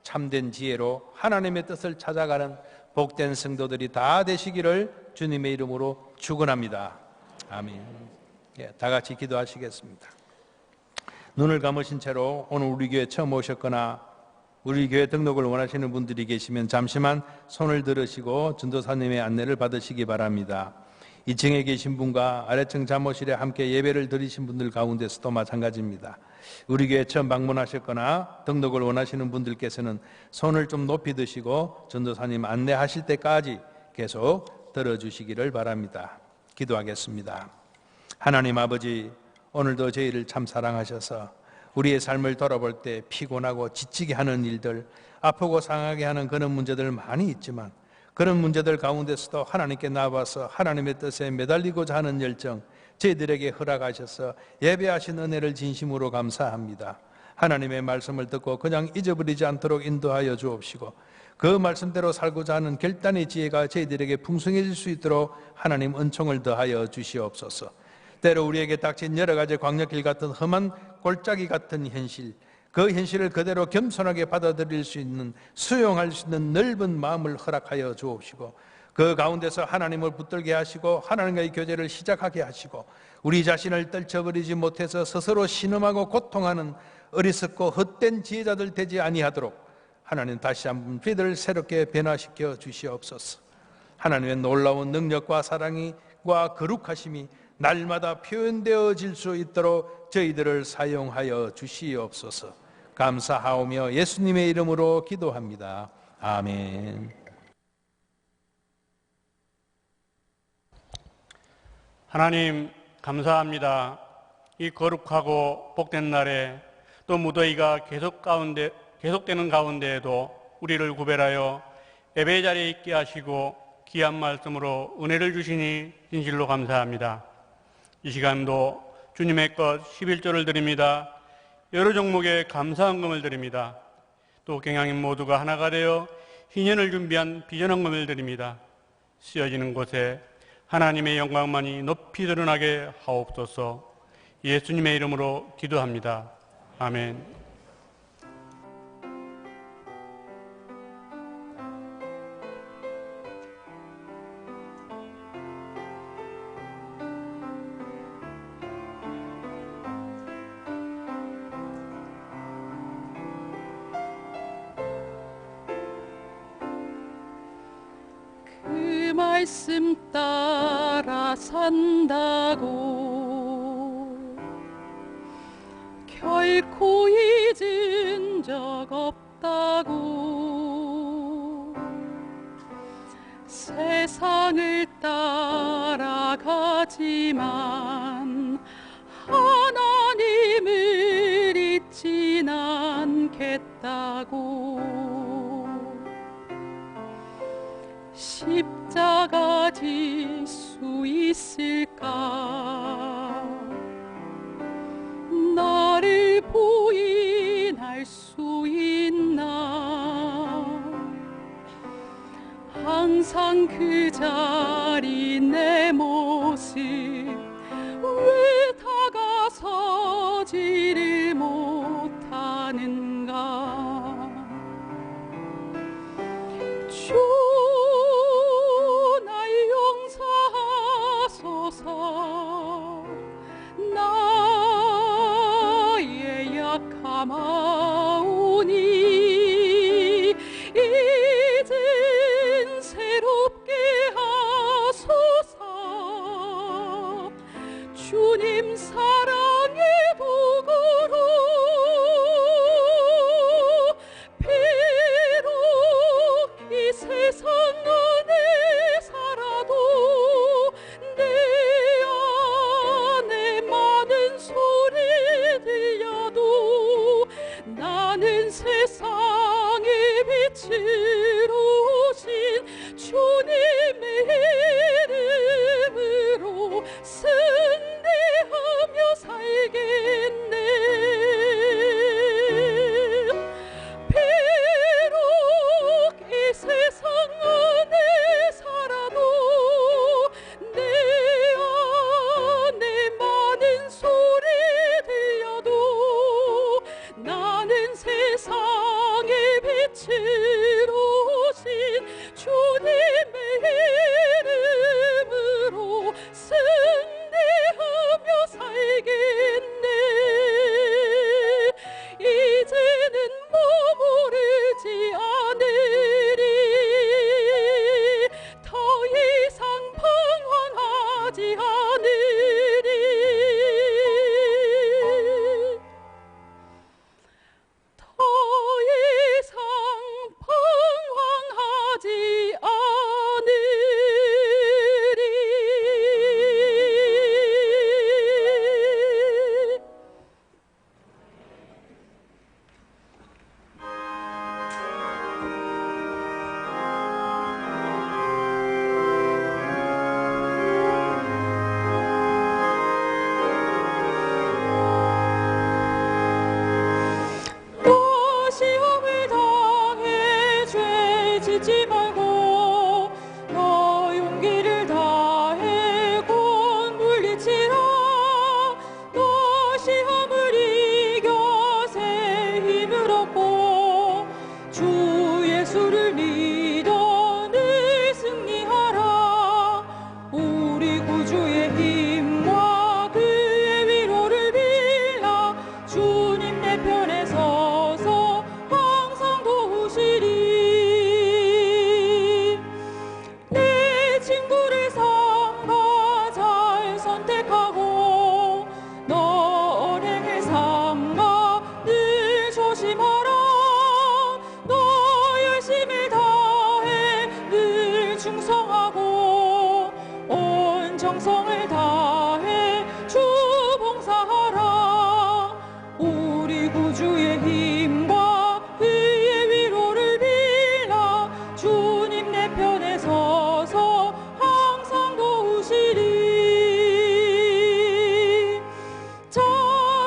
참된 지혜로 하나님의 뜻을 찾아가는 복된 성도들이 다 되시기를 주님의 이름으로 축원합니다. 아멘. 다 같이 기도하시겠습니다. 눈을 감으신 채로 오늘 우리 교회 처음 오셨거나 우리 교회 등록을 원하시는 분들이 계시면 잠시만 손을 들으시고 전도사님의 안내를 받으시기 바랍니다. 2층에 계신 분과 아래층 잠옷실에 함께 예배를 드리신 분들 가운데서도 마찬가지입니다. 우리 교회 처음 방문하셨거나 등록을 원하시는 분들께서는 손을 좀 높이 드시고 전도사님 안내하실 때까지 계속 들어주시기를 바랍니다. 기도하겠습니다. 하나님 아버지, 오늘도 저희를 참 사랑하셔서 우리의 삶을 돌아볼 때 피곤하고 지치게 하는 일들, 아프고 상하게 하는 그런 문제들 많이 있지만 그런 문제들 가운데서도 하나님께 나와서 하나님의 뜻에 매달리고자 하는 열정 저희들에게 허락하셔서 예배하신 은혜를 진심으로 감사합니다. 하나님의 말씀을 듣고 그냥 잊어버리지 않도록 인도하여 주옵시고 그 말씀대로 살고자 하는 결단의 지혜가 저희들에게 풍성해질 수 있도록 하나님 은총을 더하여 주시옵소서. 때로 우리에게 닥친 여러 가지 광역길 같은 험한 골짜기 같은 현실, 그 현실을 그대로 겸손하게 받아들일 수 있는, 수용할 수 있는 넓은 마음을 허락하여 주옵시고 그 가운데서 하나님을 붙들게 하시고 하나님과의 교제를 시작하게 하시고 우리 자신을 떨쳐버리지 못해서 스스로 신음하고 고통하는 어리석고 헛된 지혜자들 되지 아니하도록 하나님 다시 한번 저희들을 새롭게 변화시켜 주시옵소서. 하나님의 놀라운 능력과 사랑과 거룩하심이 날마다 표현되어질 수 있도록 저희들을 사용하여 주시옵소서. 감사하오며 예수님의 이름으로 기도합니다. 아멘. 하나님 감사합니다. 이 거룩하고 복된 날에 또 무더위가 계속되는 가운데에도 우리를 구별하여 예배 자리에 있게 하시고 귀한 말씀으로 은혜를 주시니 진실로 감사합니다. 이 시간도 주님의 것 11조를 드립니다. 여러 종목의 감사헌금을 드립니다. 또 경향인 모두가 하나가 되어 희년을 준비한 비전헌금을 드립니다. 쓰여지는 곳에 하나님의 영광만이 높이 드러나게 하옵소서. 예수님의 이름으로 기도합니다. 아멘. 그 말씀 따라 산다고 결코 잊은 적 없다고 세상을 따라가지만 하나님을 잊진 않겠다고 십자가 질 수 있을까 할 수 있나. 항상 그 자리 내 모습 왜 다가서지를 못하는가. 주 날 용서하소서. 나의 약함하오니 이젠 새롭게 하소서. 주님 사랑의 도구로 비록 이 세상 안에 살아도 내 안에 많은 소리 들려도 나는 세상의 빛으로 오신 주님의 이름으로 승리하며 살겠네. 비록 이 세상 안에 살아도 내 안에 많은 소리 들려도 나는 세상의 빛으로 오신 주님의 이름으로 승리하며 살겠네. 이제는 머무르지 않으리. 더 이상 방황하지 않으리. 더 이상 방황하지 않으리. 너 시험을 당해 죄 짓지 말고 너 용기를 다해 곧 물리치라. 너 시험을 이겨 새 힘을 얻고 주 예수를 믿어 늘 승리하라. 우리 구주의 힘과 그의 위로를 빌라. 주님 내 편에 서서 항상 도우시리. 내 친구를 삼가 잘 선택하고 너 언행을 삼가 늘 조심하라. 너 열심을 다해 늘 충성하고 온 정성을 다해 주 봉사하라. 우리 구주의 힘과 그의 위로를 빌라. 주님 내 편에 서서 항상 도우시리. 잘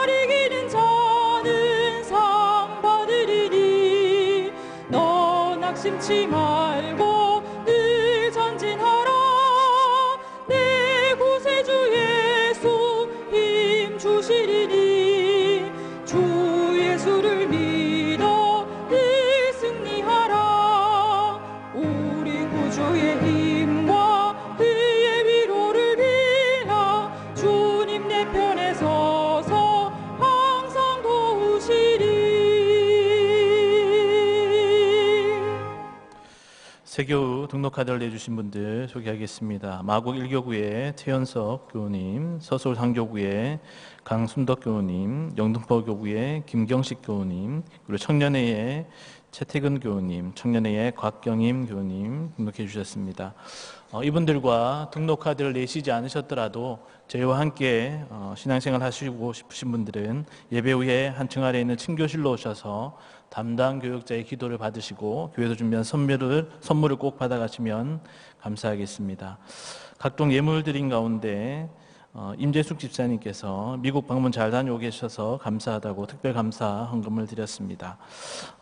이기는 자는 상 받으리니 너 낙심치 말고 늘 전진하라. 내 구세주 예수 힘 주시리니 주 예수를 믿어 늘 승리하라. 우리 구주의 힘과 그의 위로를 빌라. 주님 내 편에 서서 항상 도우시리. 세교우 등록카드를 내주신 분들 소개하겠습니다. 마곡 1교구의 최현석 교우님, 서울 상교구의 강순덕 교우님, 영등포 교구의 김경식 교우님, 그리고 청년회의 최태근 교우님, 청년회의 곽경임 교우님 등록해 주셨습니다. 이분들과 등록카드를 내시지 않으셨더라도 저희와 함께 신앙생활 하시고 싶으신 분들은 예배 후에 한층 아래에 있는 친교실로 오셔서 담당 교육자의 기도를 받으시고 교회에서 준비한 선물을 꼭 받아가시면 감사하겠습니다. 각종 예물 드린 가운데 임재숙 집사님께서 미국 방문 잘 다녀오셔서 감사하다고 특별 감사 헌금을 드렸습니다.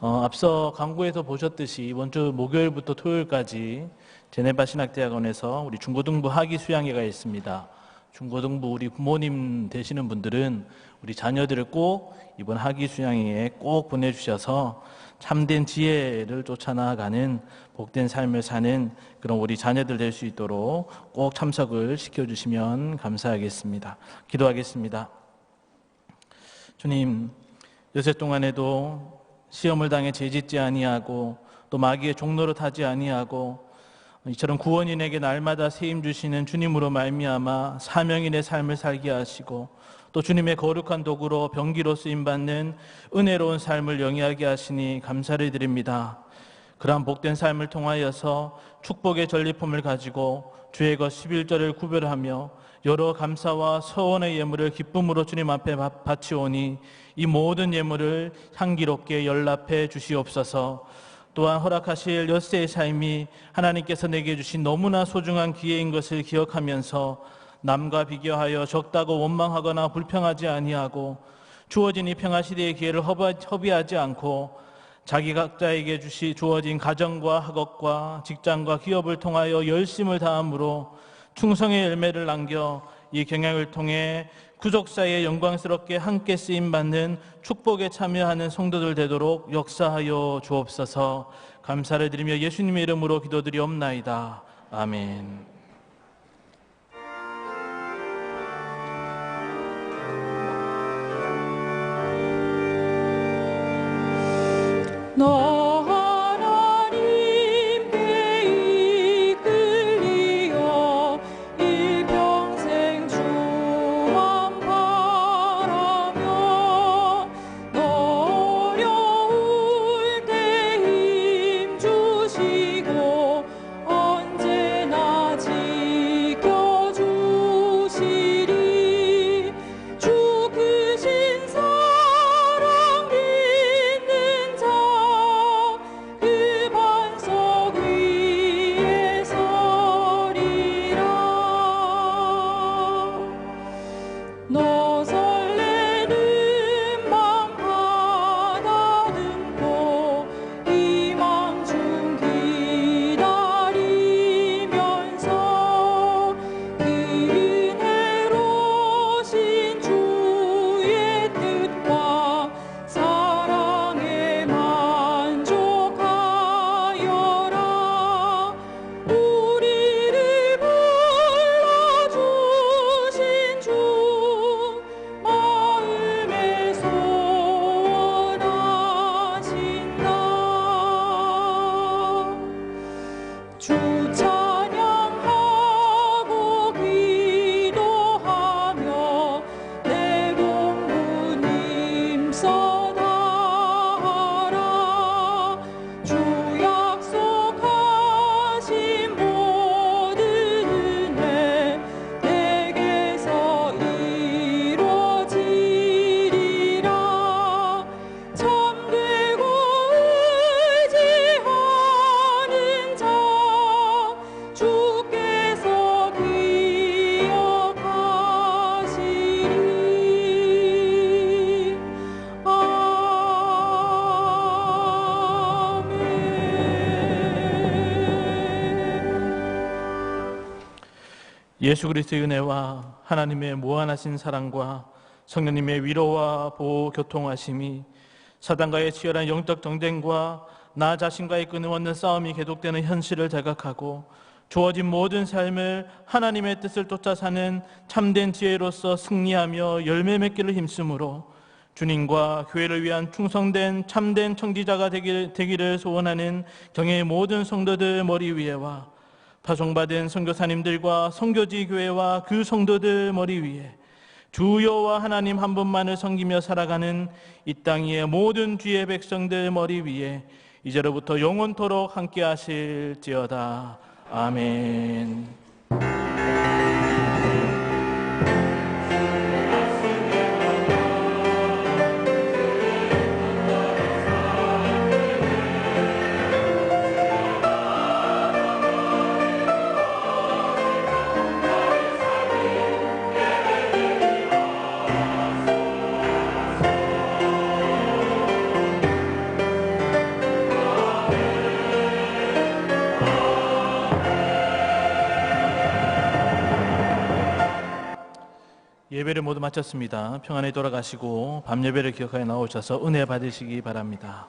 앞서 광고에서 보셨듯이 이번 주 목요일부터 토요일까지 제네바 신학대학원에서 우리 중고등부 학위 수양회가 있습니다. 중고등부 우리 부모님 되시는 분들은 우리 자녀들을 꼭 이번 학위 수양회에 꼭 보내주셔서 참된 지혜를 쫓아나가는 복된 삶을 사는 그런 우리 자녀들 될 수 있도록 꼭 참석을 시켜주시면 감사하겠습니다. 기도하겠습니다. 주님, 여세 동안에도 시험을 당해 죄짓지 아니하고 또 마귀의 종노릇 하지 아니하고 이처럼 구원인에게 날마다 세임 주시는 주님으로 말미암아 사명인의 삶을 살게 하시고 또 주님의 거룩한 도구로 병기로 쓰임받는 은혜로운 삶을 영위하게 하시니 감사를 드립니다. 그러한 복된 삶을 통하여서 축복의 전리품을 가지고 주의 것 11절을 구별하며 여러 감사와 서원의 예물을 기쁨으로 주님 앞에 바치오니 이 모든 예물을 향기롭게 연락해 주시옵소서. 또한 허락하실 엿새의 삶이 하나님께서 내게 주신 너무나 소중한 기회인 것을 기억하면서 남과 비교하여 적다고 원망하거나 불평하지 아니하고 주어진 이 평화시대의 기회를 허비하지 않고 자기 각자에게 주어진 가정과 학업과 직장과 기업을 통하여 열심을 다함으로 충성의 열매를 남겨 이 경영을 통해 구속사에 영광스럽게 함께 쓰임받는 축복에 참여하는 성도들 되도록 역사하여 주옵소서. 감사를 드리며 예수님의 이름으로 기도드리옵나이다. 아멘. 너 하나님께 이끌리어 일평생 주만 바라며 너 어려울 때 힘 주시고 언제나 지켜주시리. 주 크신 사랑 믿는 자 그 반석 위에 서리라. 너 설레는 맘 가다듬고 희망 중 기다리면서 그 은혜로신 주의 뜻과 사랑에 만족하여라. 우리를 불러주신 주 마음에 소원하신다. 주 찬양하고 기도하며 내 공분 힘써 다하라. 주 약속하신 모든 은혜 내게서 이루어지리라. 참되고 의지하는 자 주께서 기억하시리. 아멘. 예수 그리스도의 은혜와 하나님의 무한하신 사랑과 성령님의 위로와 보호 교통하심이 사단과의 치열한 영적 경쟁과 나 자신과의 끊임없는 싸움이 계속되는 현실을 자각하고 주어진 모든 삶을 하나님의 뜻을 쫓아 사는 참된 지혜로서 승리하며 열매 맺기를 힘쓰므로 주님과 교회를 위한 충성된 참된 청지자가 되기를 소원하는 경애의 모든 성도들 머리 위에와 파송받은 선교사님들과 선교지 교회와 그 성도들 머리 위에 주 여호와 하나님 한 분만을 섬기며 살아가는 이 땅 위의 모든 주의 백성들 머리 위에 이제로부터 영원토록 함께 하실지어다. 아멘. 예배를 모두 마쳤습니다. 평안히 돌아가시고 밤 예배를 기억하여 나오셔서 은혜 받으시기 바랍니다.